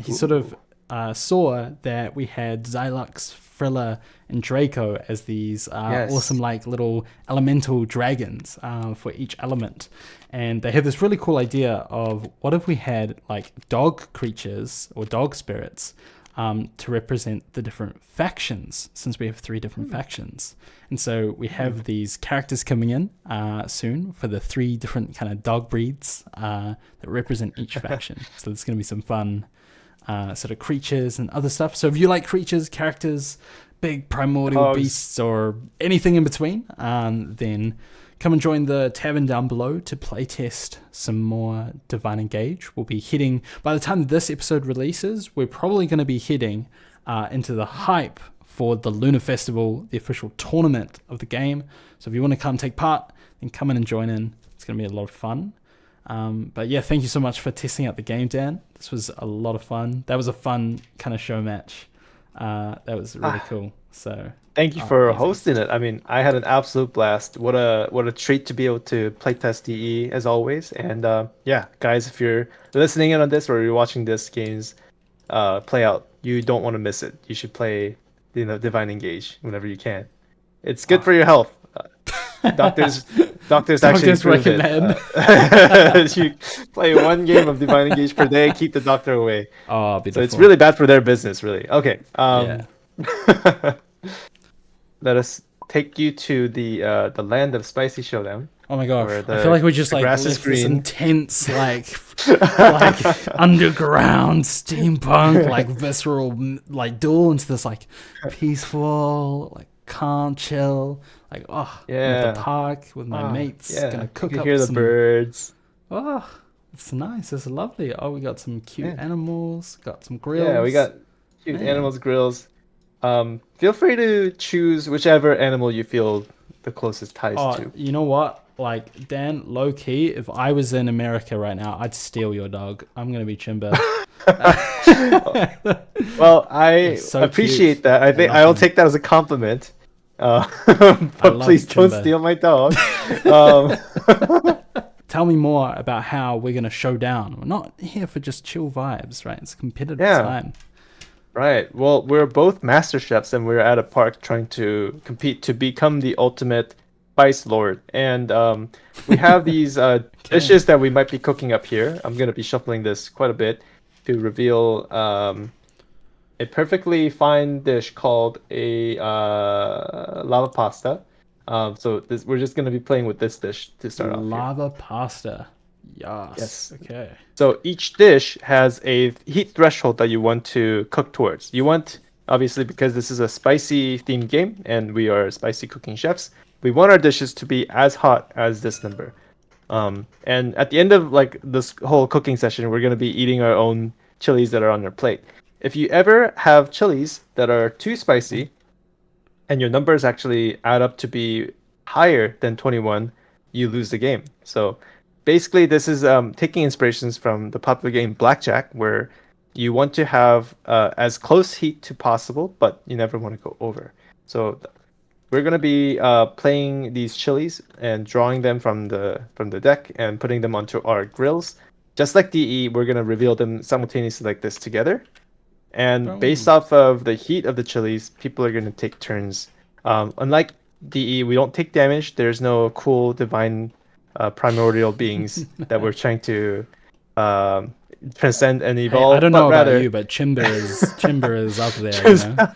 He sort Ooh. of saw that we had Xylux, Frilla, and Draco as these awesome Yes. like little elemental dragons for each element, and they had this really cool idea of what if we had like dog creatures or dog spirits to represent the different factions, since we have three different factions. And so we have these characters coming in soon for the three different kind of dog breeds that represent each faction. So there's going to be some fun sort of creatures and other stuff. So if you like creatures, characters, big primordial Oh, beasts, or anything in between, then come and join the tavern down below to playtest some more Divine Engage. We'll be hitting, by the time this episode releases, we're probably going to be heading into the hype for the Lunar Festival, the official tournament of the game. So if you want to come take part, then come in and join in. It's going to be a lot of fun. But yeah, thank you so much for testing out the game, Dan. This was a lot of fun. That was a fun kind of show match. That was really ah, cool. So thank you for amazing. hosting it. I mean, I had an absolute blast. What a treat to be able to playtest DE as always. And yeah, guys, if you're listening in on this or you're watching this games play out, you don't want to miss it. You should play, Divine Engage whenever you can. It's good Oh. for your health. Doctors doctors actually Doctors prove it. recommend. You play one game of Divine Engage per day, keep the doctor away. Oh, So it's beautiful. really bad for their business, really. Okay. Yeah. Let us take you to the land of Spicy Showdown, Oh my gosh. where I feel like we just the like grass is left this green. intense like underground steampunk like visceral like duel into this like peaceful like calm chill like I'm at the Yeah. park with my Ah, mates yeah. gonna You cook can up hear the some. birds. Oh, it's nice, it's lovely. Oh, we got some cute Yeah. animals, got some Yeah, we grills. got cute Man. animals, grills. Feel free to choose whichever animal you feel the closest ties Oh, to. you know what? Like, Dan, low key, if I was in America right now, I'd steal your dog. I'm gonna be Chimba. Well, I He's so cute. appreciate that. I I think love I'll him. take that as a compliment. Uh, I but love please don't Chimba. steal my dog. Um, Tell me more about how we're gonna show down. We're not here for just chill vibes, right? It's a competitive yeah, time. right. Well, we're both master chefs, and we're at a park trying to compete to become the ultimate spice lord. And we have these Okay. dishes that we might be cooking up here. I'm gonna be shuffling this quite a bit to reveal a perfectly fine dish called a lava pasta. We're just gonna be playing with this dish to start off here. Lava pasta. Yes. Yes. Okay. So each dish has a heat threshold that you want to cook towards. You want, obviously, because this is a spicy themed game and we are spicy cooking chefs, we want our dishes to be as hot as this number. And at the end of like this whole cooking session, we're gonna be eating our own chilies that are on our plate. If you ever have chilies that are too spicy and your numbers actually add up to be higher than 21, you lose the game. So basically, this is taking inspirations from the popular game Blackjack, where you want to have as close heat to possible, but you never want to go over. So we're gonna be playing these chilies and drawing them from the deck and putting them onto our grills. Just like DE, we're gonna reveal them simultaneously like this together. And based Boom. off of the heat of the chilies, people are gonna take turns. Unlike DE, we don't take damage. There's no cool divine primordial beings that we're trying to um, transcend and Hey, I evolve, don't but know about rather you, but Chimber is up there, you know.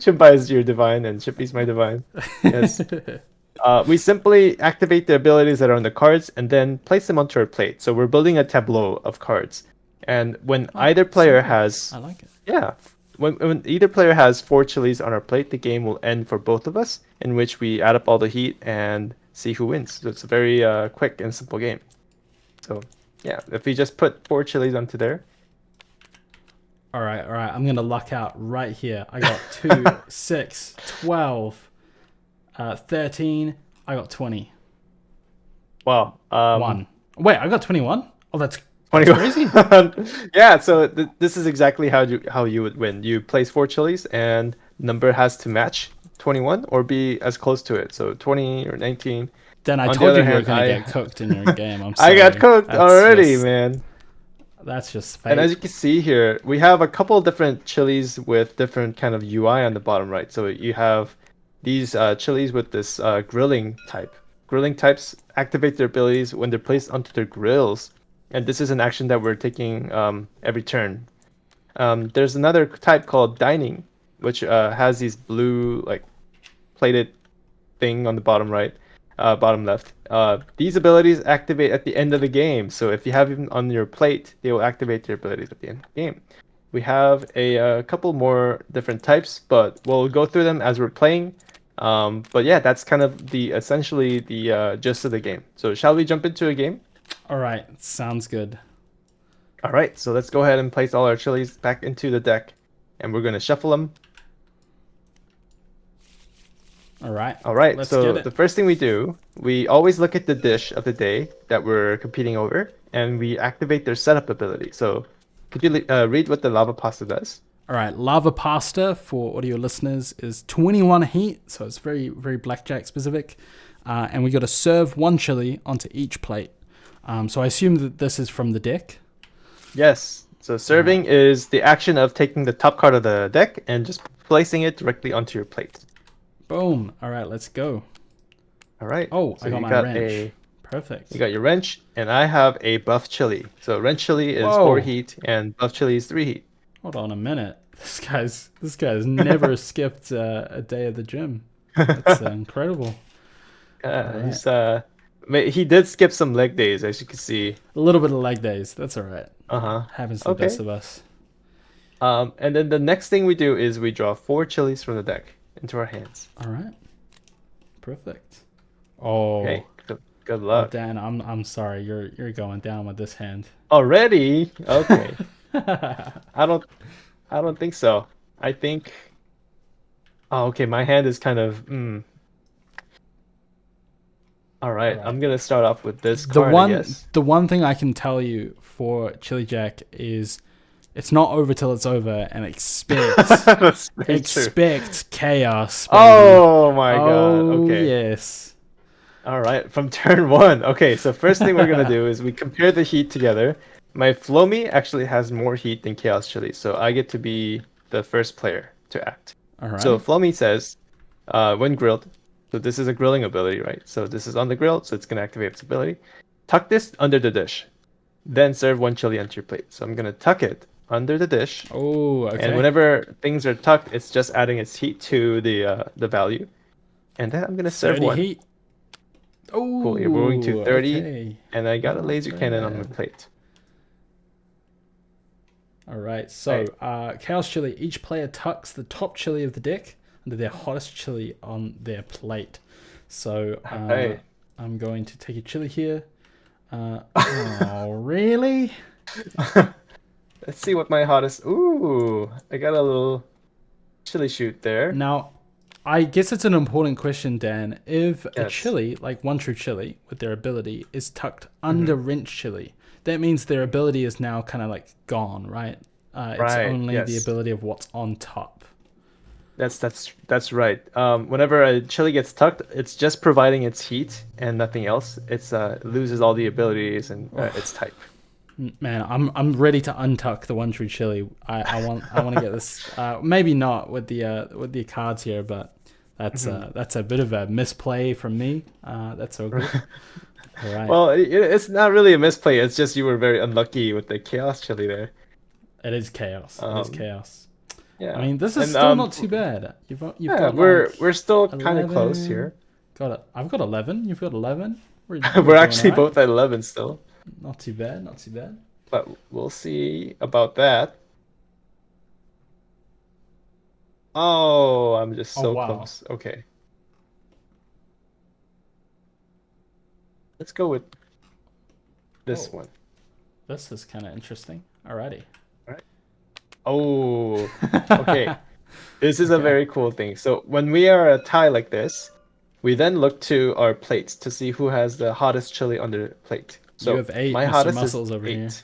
Chimpai is your divine and Chippy's my divine. Yes. We simply activate the abilities that are on the cards and then place them onto our plate. So we're building a tableau of cards. And when Oh, either player simple. has, I like it. yeah, when either player has 4 chilies on our plate, the game will end for both of us, in which we add up all the heat and see who wins. So it's a very quick and simple game. So yeah, if we just put 4 chilies onto there, All right, all right. I'm gonna luck out right here. I got 2, 6, 12, 13. I got 20. wow, One. Wait, I got 21. Oh, that's 21. crazy. Yeah, so this is exactly how you would win. You place 4 chilies and number has to match 21 or be as close to it. So 20 or 19. Then I On the told other you you were hand, gonna get cooked in your game. I'm I got sorry. cooked already, man. That's just And as fate. you can see here, we have a couple of different chilies with different kind of UI on the bottom right. So you have these chilies with this grilling type. Grilling types activate their abilities when they're placed onto their grills, and this is an action that we're taking every turn. There's another type called dining, which has these blue like plated thing on the bottom right, bottom left. These abilities activate at the end of the game. So if you have them on your plate, they will activate their abilities at the end of the game. We have a couple more different types, but we'll go through them as we're playing. But yeah, that's kind of the essentially the gist of the game. So shall we jump into a game? All right, sounds good. All right, so let's go ahead and place all our chilies back into the deck, and we're gonna shuffle them. All right, All right, let's get so it. the first thing we do, we always look at the dish of the day that we're competing over, and we activate their setup ability. So, could you read what the lava pasta does? All right, lava pasta for audio listeners is 21 heat, so it's very, very blackjack specific. And we got to serve 1 chili onto each plate. So I assume that this is from the deck. Yes. So serving is the action of taking the top card of the deck and just placing it directly onto your plate. Boom. All right, let's go. All right. Oh, So I got you my got wrench. Perfect. you got your wrench, and I have a buff chili. So wrench chili is 4 Whoa. heat, and buff chili is 3 heat. Hold on a minute. This guy's never skipped a day at the gym. That's incredible. He's he did skip some leg days, as you can see. A little bit of leg days. That's all right. Uh-huh. Happens to the Okay. best of us. And then the next thing we do is we draw 4 chilies from the deck into our hands. All right. Perfect. Oh, Okay. Good oh, luck. Dan, I'm sorry. You're going down with this hand. Already? Okay. I don't think so. I think. Oh, okay. My hand is kind of. All right, All right. I'm gonna start off with this The card, I one guess. the one thing I can tell you for Chilijack is it's not over till it's over, and That's very true. expect chaos, baby. Oh my god. Oh Okay. yes. All right, from turn one. Okay, so first thing we're gonna do is we compare the heat together. My Flomi actually has more heat than Chaos Chili, so I get to be the first player to act. So Alrighty. Flomi says, when grilled, so this is a grilling ability, right? So this is on the grill, so it's gonna activate its ability. Tuck this under the dish, then serve one chili onto your plate. So I'm gonna tuck it under the dish, Oh, and okay. whenever things are tucked, it's just adding its heat to the value. And then I'm gonna serve 30 one. heat. Cool. You're moving to Oh, 30, okay. and I got a Not laser cannon on my bad. plate. All right. So, Right. Chaos Chili. Each player tucks the top chili of the deck under their hottest chili on their plate. So, Right. I'm going to take a chili here. Oh, really? Let's see what my hottest. Ooh, I got a little chili shoot there. Now, I guess it's an important question, Dan. If a Yes. chili, like One True Chili, with their ability, is tucked Hmm. under Wrench Chili, that means their ability is now kind of like gone, right? It's Right. only the Yes. ability of what's on top. That's right. Whenever a chili gets tucked, it's just providing its heat and nothing else. It's it loses all the abilities and its type. Man, I'm ready to untuck the One True Chili. I want to get this. Maybe not with the cards here, but that's a bit of a misplay from me. That's all good. All right. Well, it's not really a misplay. It's just you were very unlucky with the chaos chili there. It is chaos. It is Um, chaos. I yeah. mean, this is And still not too bad. You've yeah, got like we're still kind of close 11. here. Got it. I've got 11. You've got 11. We're We're doing all actually right. both at 11 still, Not too bad. Not too bad. but we'll see about that. Oh, I'm just Oh so wow. close. Okay. Let's go with this Oh, one. this is kind of interesting. Alrighty. All right. Oh, okay. This is a Okay. very cool thing. So when we are a tie like this, we then look to our plates to see who has the hottest chili on their plate. You So have 8, my Mr. hottest is Muscles over here. 8.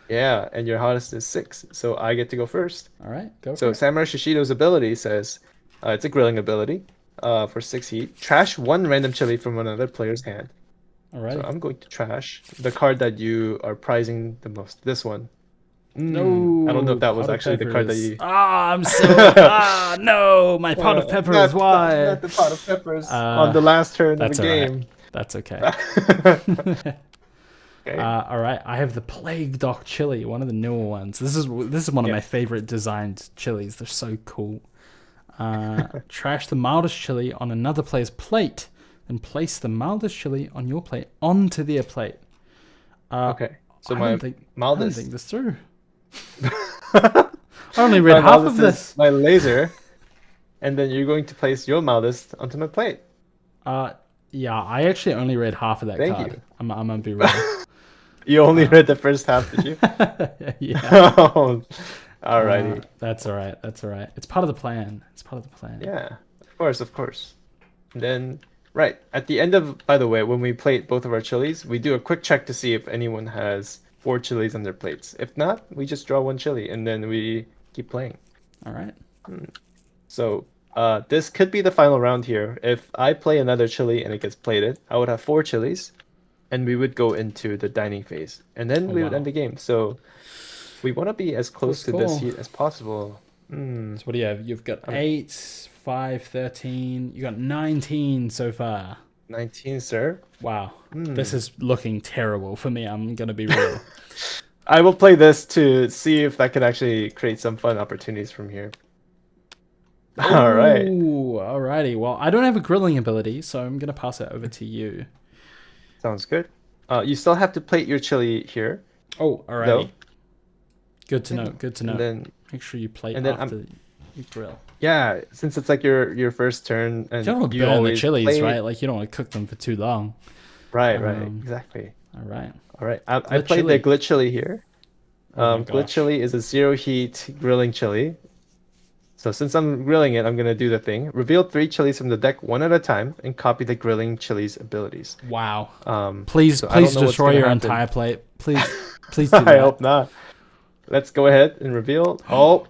Yeah, and your hottest is 6. So I get to go first. All right, go for So it. Samurai Shishido's ability says it's a grilling ability for 6 heat. Trash one random chili from another player's hand. So Alrighty. I'm going to trash the card that you are prizing the most. This one. I don't know if No, that was pot of actually the card that peppers. you. I'm so no, my pot of peppers. Why? Not the pot of peppers on Uh, the last turn of the that's all right. game. That's okay. Okay. All right, I have the Plague Doc chili, one of the newer ones. This is one of Yeah. my favorite designed chilies. They're so cool. Trash the mildest chili on another player's plate, and place the mildest chili on your plate onto their plate. Okay. So I my don't think mildest. this through. I only read My half of mildest this. is my laser, and then you're going to place your mildest onto my plate. Yeah, I actually only read half of that Thank card. you. I'm gonna be real. You only read the first half, did you? Yeah. Oh, alrighty. That's all right. That's all right. It's part of the plan. It's part of the plan. Yeah, of course, of course. And then, right, at the end of, by the way, when we plate both of our chilies, we do a quick check to see if anyone has 4 chilies on their plates. If not, we just draw 1 chili and then we keep playing. All right. So, this could be the final round here. If I play another chili and it gets plated, I would have 4 chilies, and we would go into the dining phase, and then Oh, we would wow. end the game. So, we want to be as close to this Call. heat as possible. So what do you have? You've got 8, 5, 13. You got 19 so far. 19, sir. Wow. This is looking terrible for me. I'm gonna be real. I will play this to see if that could actually create some fun opportunities from here. All right. Ooh, alrighty. Well, I don't have a grilling ability, so I'm gonna pass it over to you. Sounds good. You still have to plate your chili here, Oh, alrighty. though. Good to know. Good to know. And then, Make sure you plate and then after you grill. yeah, since it's like your first turn and You don't want to you burn the always chilies, play. right? Like you don't want to cook them for too long. Right, Um, exactly. All right. All right. I Glit played chili. the glit chili here. Oh my Glit gosh. chili is a 0 heat grilling chili. So since I'm grilling it, I'm gonna do the thing. Reveal 3 chilies from the deck one at a time and copy the grilling chili's abilities. Wow. So I Please don't know what's destroy gonna your happen. entire plate. Please do I that. hope not. Let's go ahead and reveal. Oh,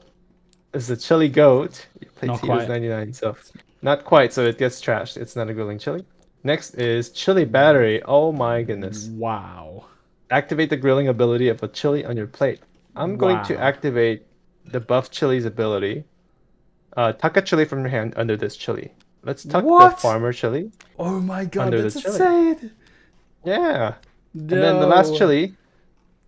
it's a chili goat. Your plate's Not heat is quite. 99, so not quite. So it gets trashed. It's not a grilling chili. Next is chili battery. Oh my goodness. Wow. Activate the grilling ability of a chili on your plate. I'm going to Wow. activate the buff chili's ability. Tuck a chili from your hand under this chili. Let's tuck the What? farmer chili Oh my god, under the that's chili. insane. Yeah. And then the last No. chili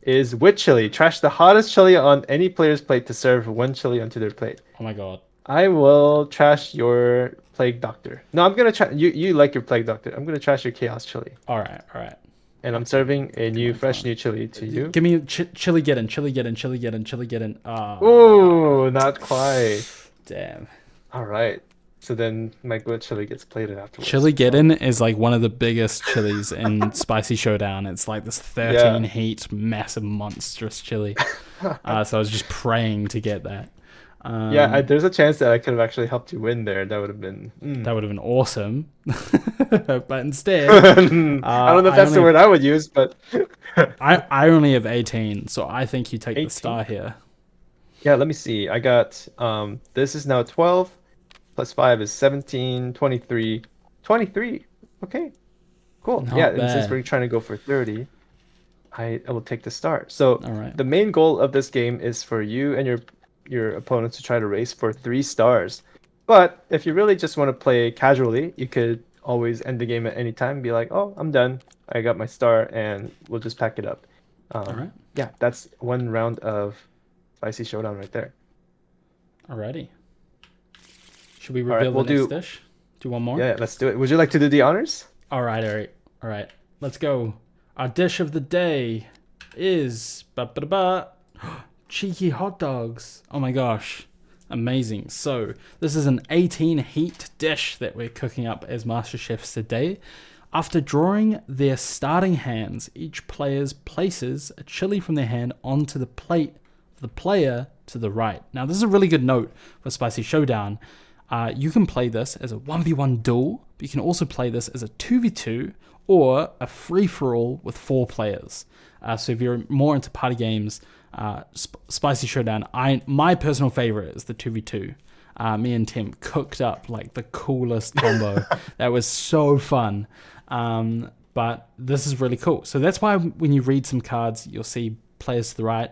is wit chili. Trash the hottest chili on any player's plate to serve 1 chili onto their plate. Oh my god. I will trash your plague doctor. No, I'm gonna trash you. You like your plague doctor. I'm gonna trash your chaos chili, All right, all right. and I'm serving a Come new, on, come fresh on. new chili to you. Give me chili get in, chili get in, chili get in, chili get in. Ooh, not quite. Damn. All right. So then my good chili gets plated afterwards. Chili Geddon is like one of the biggest chilies in Spicy Showdown. It's like this 13 Yeah. heat, massive, monstrous chili. So I was just praying to get that. Yeah, there's a chance that I could have actually helped you win there. That would have been. That would have been awesome. But instead, I don't know if I that's only the word have, I would use, but I only have 18, so I think you take the 18. star here. Yeah, let me see. I got this is now 12 plus 5 is 17, 23. 23. Okay. Cool. Yeah, Not and since bad. we're trying to go for 30, I will take the star. So All right. the main goal of this game is for you and your opponents to try to race for 3 stars. But if you really just want to play casually, you could always end the game at any time and be like, "Oh, I'm done. I got my star," and we'll just pack it up. All right. Yeah, that's one round of Spicy Showdown right there. Alrighty. Should we All right, reveal the we'll next do. dish? Do one more? Yeah, let's do it. Would you like to do the honors? All right, all right, all right. Let's go. Our dish of the day is cheeky hot dogs. Oh my gosh, amazing! So this is an 18 heat dish that we're cooking up as master chefs today. After drawing their starting hands, each player places a chili from their hand onto the plate of the player to the right. Now, this is a really good note for Spicy Showdown. You can play this as a 1v1 duel, but you can also play this as a 2v2 or a free-for-all with 4 players. So if you're more into party games, Spicy Showdown, my personal favorite is the 2v2. Me and Tim cooked up like the coolest combo. That was so fun. But this is really cool. So that's why when you read some cards, you'll see players to the right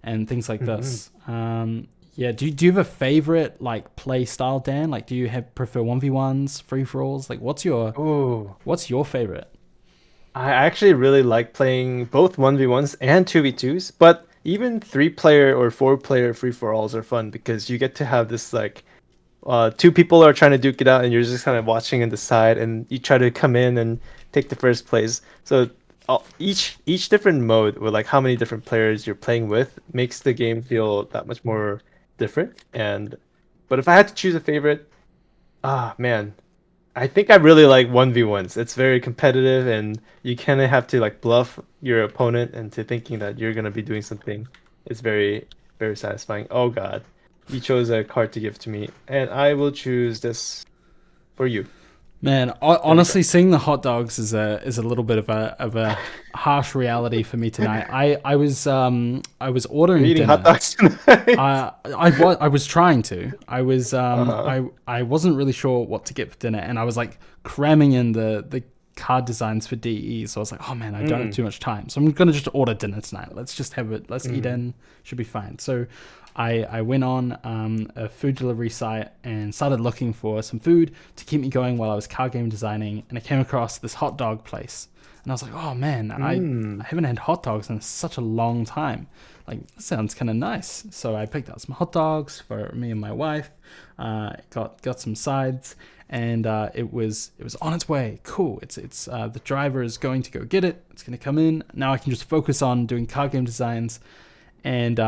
and things like this. Yeah, do you have a favorite like play style, Dan? Like, do you prefer 1v1s, free for alls? Like, what's your favorite? I actually really like playing both 1v1s and 2v2s, but even 3-player or 4-player free-for-alls are fun because you get to have this like 2 people are trying to duke it out and you're just kind of watching in the side and you try to come in and take the first place. So each different mode with like how many different players you're playing with makes the game feel that much more different. But if I had to choose a favorite, man, I think I really like 1v1s. It's very competitive and you kind of have to like bluff your opponent into thinking that you're gonna be doing something. It's very, very satisfying. Oh God, you chose a card to give to me, and I will choose this for you. Man, honestly, seeing the hot dogs is a little bit of a harsh reality for me tonight. I was ordering You're eating dinner. hot dogs tonight. I was trying to. I was Uh-huh. I wasn't really sure what to get for dinner, and I was like cramming in the card designs for DE. So I was like, oh man, I don't have too much time, so I'm gonna just order dinner tonight. Let's just have it. Let's eat in. Should be fine. So I went on a food delivery site and started looking for some food to keep me going while I was card game designing, and I came across this hot dog place. And I was like, oh man, I haven't had hot dogs in such a long time. Like, that sounds kind of nice. So I picked out some hot dogs for me and my wife, got some sides, and it was on its way. Cool. It's the driver is going to go get it. It's going to come in. Now I can just focus on doing card game designs. And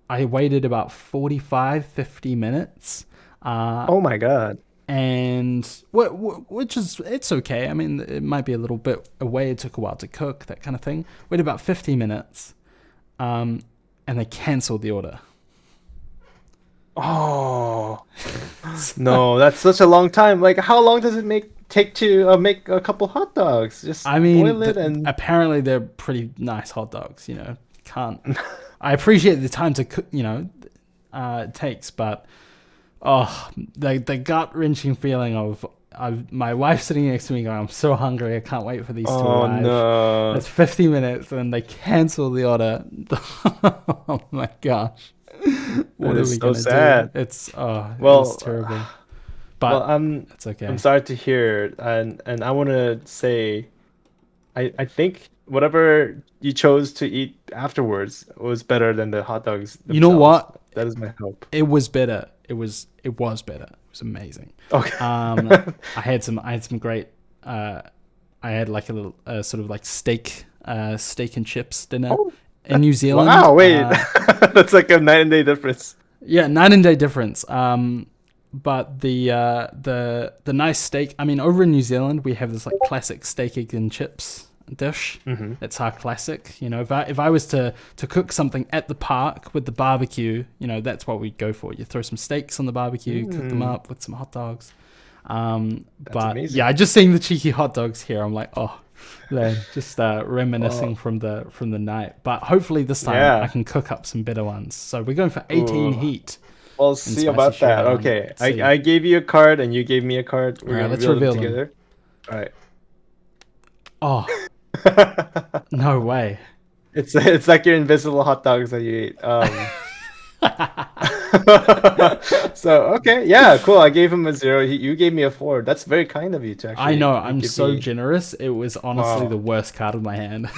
I waited about 50 minutes. Oh my God. And which is, it's okay. I mean, it might be a little bit away. It took a while to cook, that kind of thing. Waited about 50 minutes, and they canceled the order. Oh, No, that's such a long time. Like, how long does it take to make a couple hot dogs? Just I mean, boil it and. apparently they're pretty nice hot dogs. Can't. I appreciate the time to cook. It takes, but the gut wrenching feeling of my wife sitting next to me going, "I'm so hungry. I can't wait for these to Oh arrive." no, It's 50 minutes, and they cancel the order. Oh my gosh, that what are is we so gonna do? sad. It's Well, terrible, well, but it's I'm okay. sorry to hear, and I want to say, I think whatever you chose to eat afterwards was better than the hot dogs You know themselves. what? That is my hope. It was better. It was better. It was amazing. Okay. I had some great. I had like a little sort of like steak and chips dinner Oh, in New Zealand. wow, wait. That's like a night and day difference. Yeah, night and day difference. But the nice steak. I mean, over in New Zealand, we have this like classic steak, egg, and chips dish. Mm-hmm. It's our classic. If I was to cook something at the park with the barbecue, that's what we'd go for. You throw some steaks on the barbecue, cook them up with some hot dogs. That's But amazing. yeah, I just seeing the cheeky hot dogs here. I'm like, oh, man, just reminiscing Well, from the night. But hopefully this time I yeah. can cook up some better ones. So we're going for 18 Ooh. heat We'll in see spicy about that. showdown. Okay. Let's I, see. I gave you a card and you gave me a card. All We're right, gonna let's reveal them reveal them. together. All right. Oh, no way. It's like your invisible hot dogs that you eat. So okay, yeah, cool. I gave him a 0. You gave me a 4. That's very kind of you to I actually know, I'm give so me. generous. It was honestly the Wow. worst card of my hand.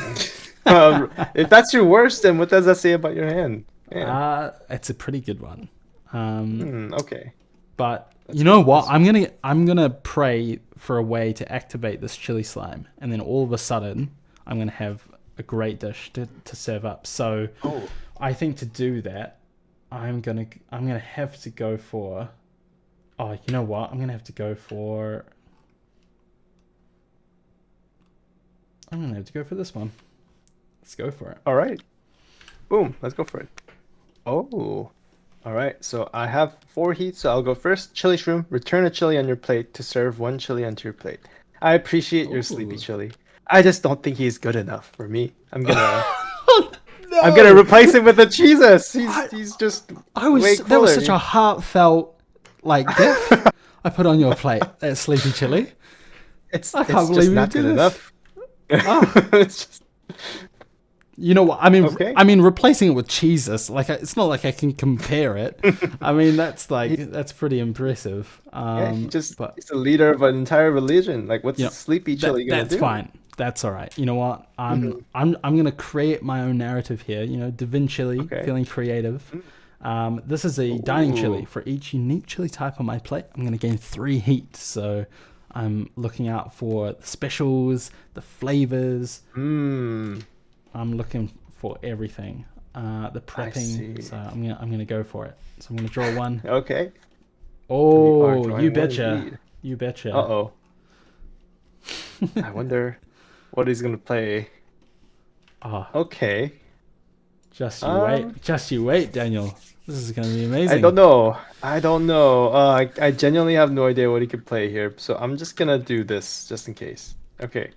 If that's your worst, then what does that say about your hand? Man. It's a pretty good one. Um, Okay. but Let's you know go. what? I'm gonna pray for a way to activate this chili slime, and then all of a sudden, I'm gonna have a great dish to serve up. So Oh. I think to do that, I'm gonna have to go for. Oh, you know what? I'm gonna have to go for. I'm gonna have to go for this one. Let's go for it. All right. Boom. Let's go for it. Oh. All right. So I have 4 heats, so I'll go first. Chili shroom. Return a chili on your plate to serve 1 chili onto your plate. I appreciate your sleepy Ooh. chili. I just don't think he's good enough for me. I'm gonna No! replace him with a cheeses. I He's just I way was that was cooler. such a heartfelt like gift I put on your plate. That sleepy chili. I can't It's believe just you not do good this. enough. Ah, It's just you know what? I mean, okay. replacing it with cheeses. Like it's not like I can compare it. I mean, He, that's pretty impressive. yeah, But he's the leader of an entire religion. Like, what's you know sleepy chili gonna that's do? fine. That's all right. You know what? I'm Mhm. I'm I'm gonna create my own narrative here. Da Vinci, Okay. feeling creative. Mm. This is a dining chili. Ooh. For each unique chili type on my plate, I'm gonna gain 3 heat. So I'm looking out for the specials, the flavors. Hmm. I'm looking for everything. The I prepping. see. So I'm gonna go for it. So I'm gonna draw one. Okay. We are Oh, you drawing one betcha. indeed. You betcha. Uh-oh. I wonder what he's gonna play. Ah, Okay. just you Um, wait. Just you wait, Daniel. This is gonna be I don't amazing. know. I don't know. I genuinely have no idea what he could play here, so I'm just gonna do this just in case. Okay.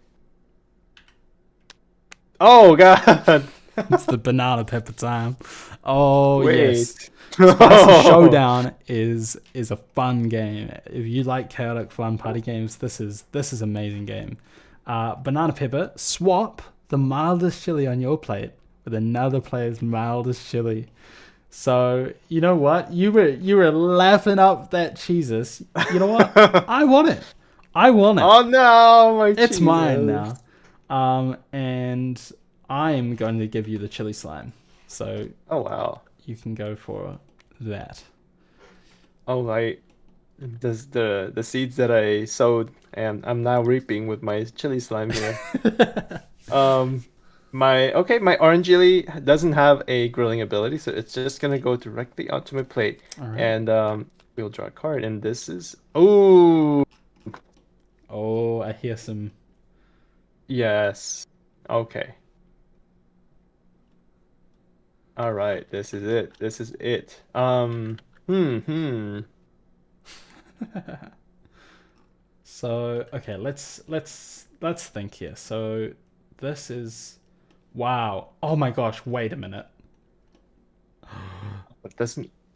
Oh God. It's the banana pepper time. Oh yes. Wait. Spicy No. Showdown is a fun game. If you like chaotic fun party games, this is amazing game. Banana pepper, swap the mildest chili on your plate with another player's mildest chili. So you know what? You were laughing up that cheeses. You know what? I want it. I want it. Oh no, my It's mine cheeses. now. And I am going to give you the chili slime. So Oh wow. you can go for that. Oh my. Does the seeds that I sowed and I'm now reaping with my chili slime here. Um, my orange chili doesn't have a grilling ability, so it's just gonna go directly onto my plate, All right. and we'll draw a card, and this is oh Oh, I hear some. yes, okay, all right, this is it, this is it. Hmm. So okay, let's think here. So this is wow. Oh my gosh, wait a minute.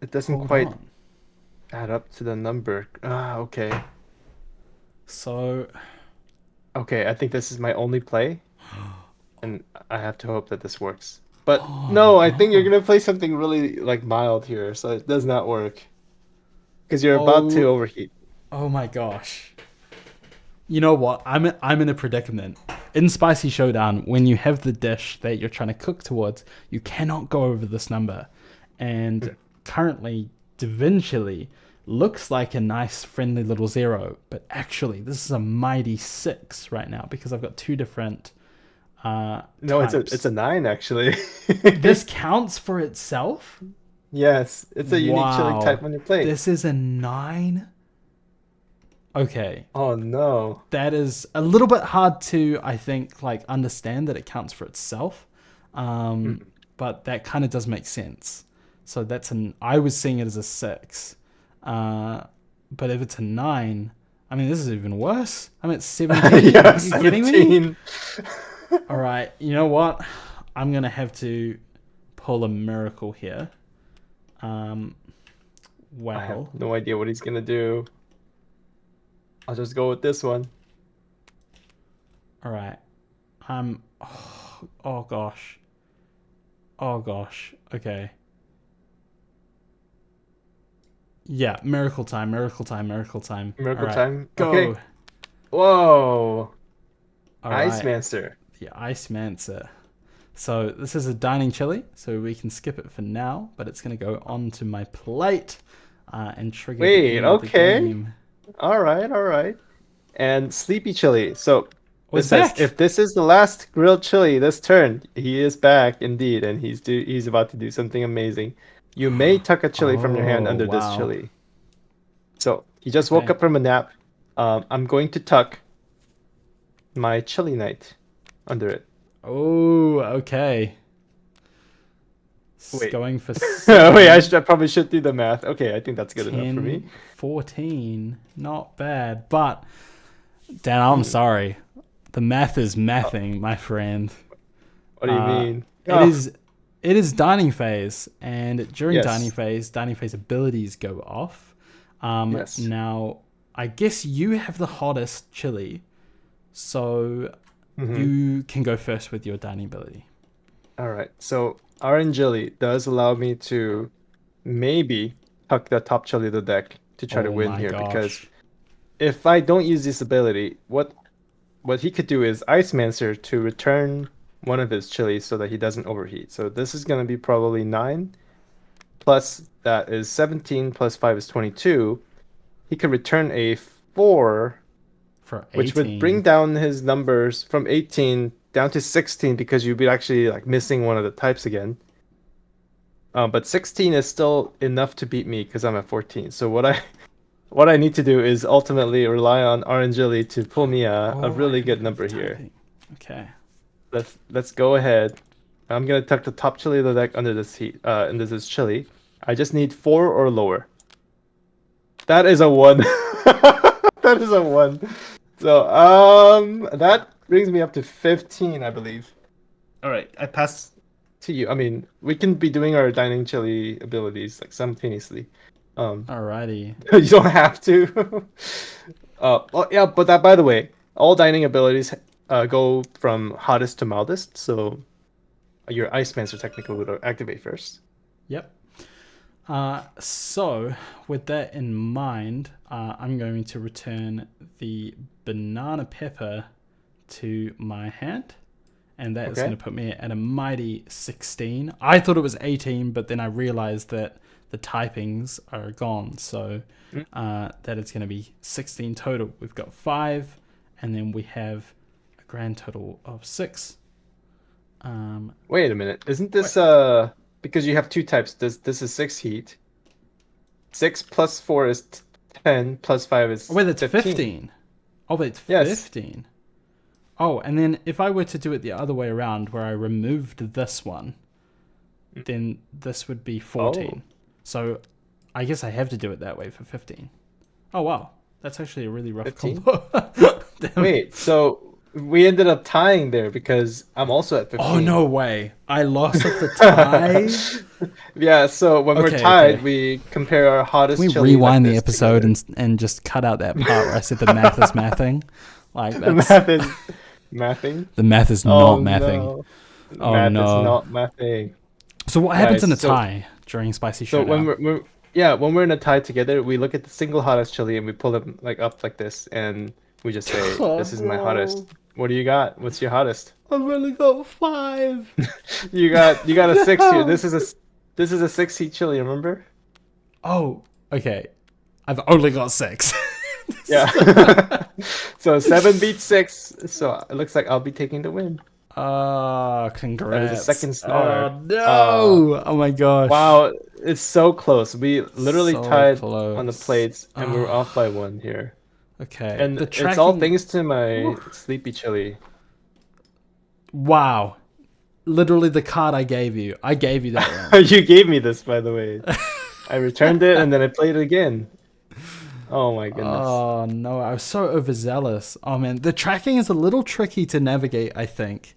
It doesn't Hold quite on. add up to the number. Ah, okay. So Okay, I think this is my only play, and I have to hope that this works. But oh no, I think you're no. gonna play something really like mild here, so it does not work because you're about to Oh overheat. oh my gosh. You know what? I'm in a predicament. In Spicy Showdown, when you have the dish that you're trying to cook towards, you cannot go over this number. And Hmm. currently, Divinchili looks like a nice friendly little zero, but actually this is a mighty six right now because I've got two different No, it's types. a nine actually. This counts for itself? Yes, it's a unique chili type Wow. on your plate. This is a nine? Okay. Oh no. That is a little bit hard to, I think, like understand that it counts for itself. Mhm. But that kind of does make sense. So I was seeing it as a six. Uh, but if it's a nine, I mean, this is even worse. I'm at 17. Yeah, Are you kidding me? 17. All right. You know what? I'm going to have to pull a miracle here. Um, I have well, no idea what he's gonna do. I'll just go with this one. all right. Oh gosh. Oh gosh. Okay. Yeah, miracle time, miracle time, miracle time. All Miracle right, time. Okay. go. Whoa. All right, Icemancer. the Ice Mancer. So this is a dining chili, so we can skip it for now, but it's going to go onto my plate and trigger the Wait, end of the okay. game. All right, all right. And Sleepy Chili. So Oh, it it's says back. if this is the last grilled chili this turn, he is back indeed, and he's about to do something amazing. You may tuck a chili from your hand Oh, under this wow. chili. So he just woke Okay. up from a nap. I'm going to tuck my chili knight under it. Oh, okay. Wait. Going for Wait, I 7, I probably should do the math. Okay, I think that's good enough for me. 10, 14. Not bad, but Dan, I'm Hmm. sorry. The math is Uh, mathing, my friend. what do you Uh, mean? it Oh, is it is dining phase, and during yes. dining phase abilities go off. Yes. Now I guess you have the hottest chili, so Hmm. you can go first with your dining ability. All right. So Orangelli does allow me to maybe tuck the top chili of the deck to try to Oh win my here because gosh. if I don't use this ability, what he could do is Icemancer to return one of his chilies so that he doesn't overheat. So this is gonna be probably 9 plus that is 17 plus 5 is 22. He could return a 4, For which would bring 18. down his numbers from 18 down to 16 because you'd be actually like missing one of the types again. But 16 is still enough to beat me because I'm at 14. So what I need to do is ultimately rely on Orangeli to pull me a Oh, I really didn't good look at the number here. typing. Okay. Let's go ahead. I'm gonna tuck the top chili of the deck under this heat under this chili. I just need 4 or lower. That is a 1. That is a 1. So that brings me up to 15, I believe. All right, I pass to you. I mean, we can be doing our dining chili abilities like simultaneously. Um, Alrighty. you don't have to. Well, yeah, but that by the way, all dining abilities go from hottest to mildest. So your Ice Mancer technically would activate first. Yep. So, with that in mind, I'm going to return the banana pepper to my hand, and that is going Okay. to put me at a mighty 16. I thought it was 18, but then I realized that the typings are gone, so Mm. that it's going to be 16 total. We've got 5, and then we have a grand total of 6. Wait a minute. Isn't Wait, this because you have two types? This is 6 heat. 6 plus 4 is 10 plus 5 oh, is wait, that's 15. 15. Oh, wait, it's Yes. 15. Oh, and then if I were to do it the other way around, where I removed this one, Mm. then this would be Oh. 14. So I guess I have to do it that way for 15. Oh wow, that's actually a really rough 15. combo. Damn. Wait, so we ended up tying there because I'm also at Oh 15. no way! I lost at the tie. Yeah, so when we're Okay, okay. tied, we compare our Can we hottest chili like rewind the this episode together. and just cut out that part where I said the math is mathing? Like The that's math is mathing. the math is Oh not mathing. no. Oh Math is no. not mathing. So what happens Guys, in a so tie during Spicy so when Showdown? when we're in a tie together, we look at the single hottest chili and we pull them like up like this and we just say, Oh "This is my hottest." bro, What do you got? What's your hottest? I've only got 5. You got a 6 here. No. This is a 6 heat chili, remember? Oh, okay. I've only got 6. Yeah. So 7 beats 6. So it looks like I'll be taking the win. Congrats. That is a second star. Oh no! Oh my gosh. Wow, it's so close. We literally So tied on the close. plates and we're off by 1 here. Okay. And The it's all tracking. thanks to my Woo. sleepy chili. Wow. Literally the card I gave you. I gave you that one. You gave me this, by the way. I returned it and then I played it again. Oh my goodness. Oh no, I was so overzealous. Oh man, the tracking is a little tricky to navigate, I think.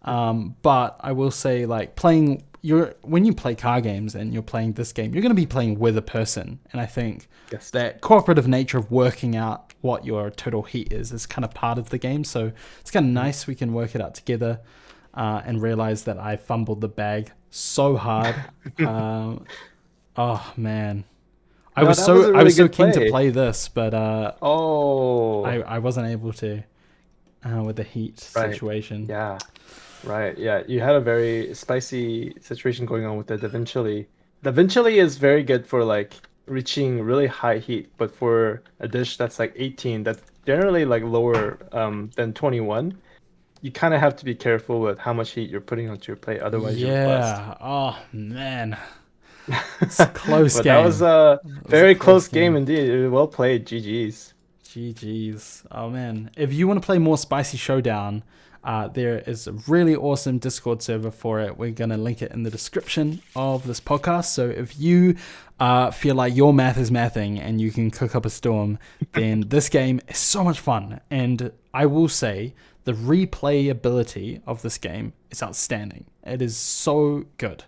But I will say, like, when you play car games and you're playing this game, you're going to be playing with a person, and I think Yes. that cooperative nature of working out what your total heat is kind of part of the game. So it's kind of nice we can work it out together, and realize that I fumbled the bag so hard. Oh man. I No, was that so was a I really was so good keen to play. play this, but Oh, I wasn't able to with the heat right. situation. Yeah. Right. Yeah. You had a very spicy situation going on with the Davincili. Davincili is very good for like reaching really high heat, but for a dish that's like 18, that's generally like lower than 21, you kind of have to be careful with how much heat you're putting onto your plate, otherwise you'll bust. Yeah. Oh man. It's a close But that was game. a It was a very close close game game. indeed. Well played. GG's. GG's. Oh man. If you want to play more Spicy Showdown, there is a really awesome Discord server for it. We're going to link it in the description of this podcast. So if you feel like your math is mathing and you can cook up a storm, then this game is so much fun. And I will say the replayability of this game is outstanding. It is so good.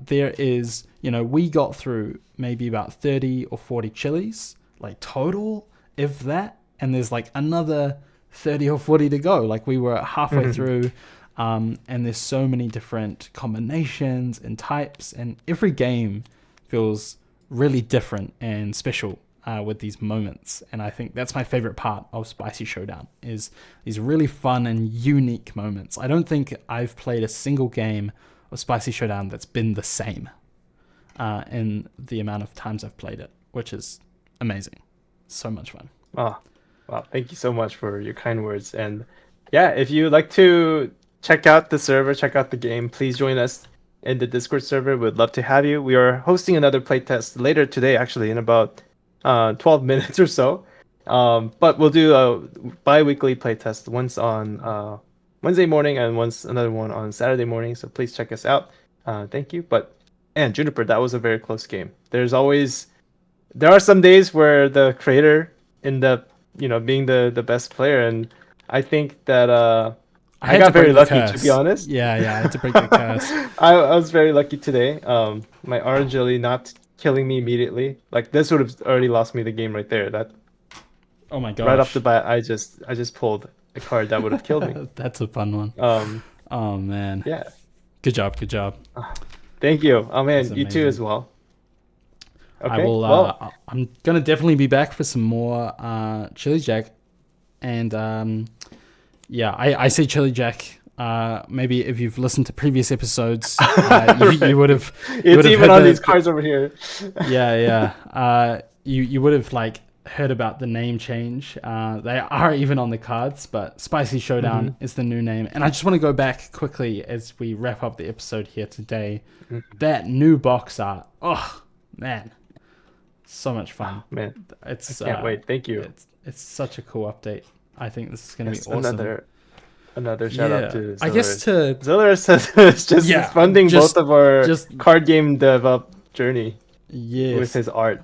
There is, we got through maybe about 30 or 40 chilies, like total, if that. And there's like another 30 or 40 to go. Like we were halfway through, and there's so many different combinations and types, and every game feels really different and special with these moments. And I think that's my favorite part of Spicy Showdown, is these really fun and unique moments. I don't think I've played a single game of Spicy Showdown that's been the same in the amount of times I've played it, which is amazing. So much fun. Oh, wow. Thank you so much for your kind words. And yeah, if you'd like to check out the server, check out the game, please join us in the Discord server. We'd love to have you. We are hosting another playtest later today, actually, in about 12 minutes or so. But we'll do a bi-weekly playtest once on Wednesday morning and another one on Saturday morning. So please check us out. Thank you. And Juniper, that was a very close game. There are some days where the creator end up, being the best player, and I think that I got very lucky, to be honest. Yeah, I had to break the curse. I was very lucky today. My orange jelly not killing me immediately. Like this would have already lost me the game right there. That Oh my gosh. right off the bat, I just pulled a card that would have killed me. That's a fun one. Oh man. Yeah. Good job. Thank you. Oh man, That's you too amazing. as well. Okay. I will. Well, I'm gonna definitely be back for some more Chili Jack, and I say Chili Jack. Maybe if you've listened to previous episodes, you would have. it's even on these cards over here. Yeah. You would have like heard about the name change. They are even on the cards, but Spicy Showdown is the new name. And I just want to go back quickly as we wrap up the episode here today. That new box art. Oh man. So much fun. Oh, man, I can't wait. Thank you. It's such a cool update. I think this is going to be awesome. Another shout out to Zillers. I guess to Zillers is just funding both of our card game dev up journey with his art.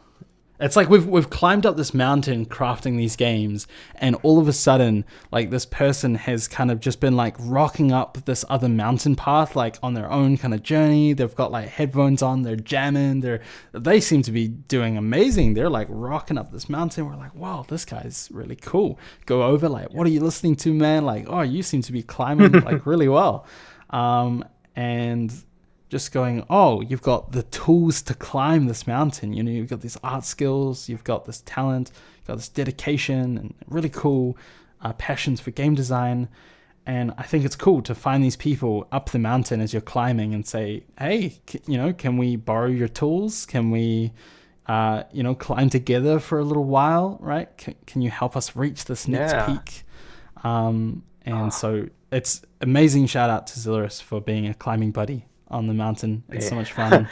It's like we've climbed up this mountain crafting these games, and all of a sudden, like, this person has kind of just been like rocking up this other mountain path, like on their own kind of journey. They've got like headphones on, they're jamming, they seem to be doing amazing. They're like rocking up this mountain. We're like, wow, this guy's really cool. Go over, like, what are you listening to, man? Like, oh, you seem to be climbing like really well. And just going, oh, you've got the tools to climb this mountain. You know, you've got these art skills, you've got this talent, you've got this dedication, and really cool passions for game design. And I think it's cool to find these people up the mountain as you're climbing and say, hey, can we borrow your tools? Can we, climb together for a little while, right? Can you help us reach this next peak? So it's amazing. Shout out to Zilurus for being a climbing buddy on the mountain. It's so much fun.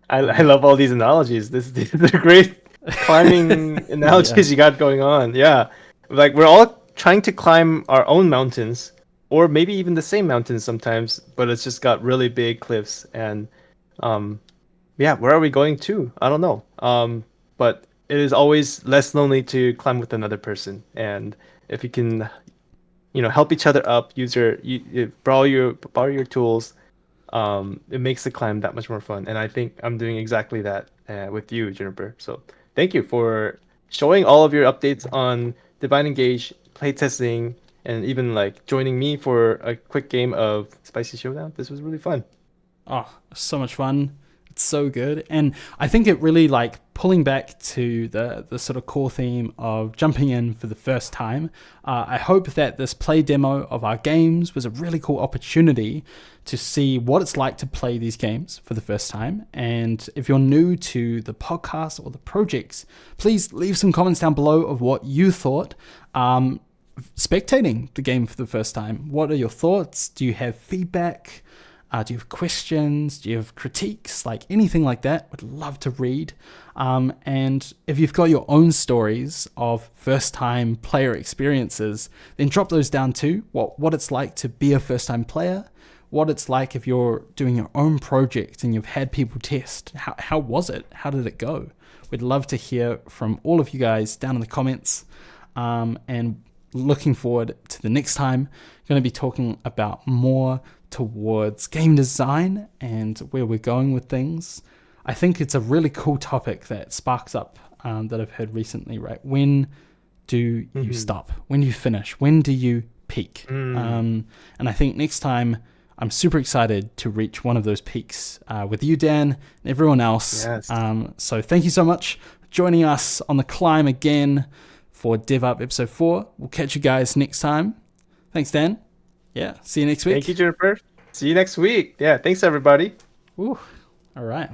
I love all these analogies. These are great climbing analogies you got going on. Yeah, like we're all trying to climb our own mountains, or maybe even the same mountains sometimes, but it's just got really big cliffs. And where are we going to? I don't know. But it is always less lonely to climb with another person, and if you can, help each other up, borrow your tools. It makes the climb that much more fun, and I think I'm doing exactly that with you, Juniper. So thank you for showing all of your updates on Divine Engage, playtesting, and even like joining me for a quick game of Spicy Showdown. This was really fun. Oh, so much fun. It's so good. And I think it really, like, pulling back to the sort of core theme of jumping in for the first time, I hope that this play demo of our games was a really cool opportunity to see what it's like to play these games for the first time. And if you're new to the podcast or the projects, please leave some comments down below of what you thought spectating the game for the first time. What are your thoughts? Do you have feedback? Do you have questions? Do you have critiques? Like anything like that, would love to read. And if you've got your own stories of first-time player experiences, then drop those down too. What it's like to be a first-time player, what it's like if you're doing your own project and you've had people test. How was it? How did it go? We'd love to hear from all of you guys down in the comments. And looking forward to the next time. I'm going to be talking about more towards game design and where we're going with things. I think it's a really cool topic that sparks up that I've heard recently, right? When do you stop? When do you finish? When do you peak? And I think next time I'm super excited to reach one of those peaks with you, Dan, and everyone else. Yes. So thank you so much for joining us on the climb again for DevUp episode 4. We'll catch you guys next time. Thanks, Dan. Yeah, see you next week. Thank you, Juniper. See you next week. Yeah, thanks, everybody. Ooh, all right.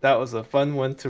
That was a fun one to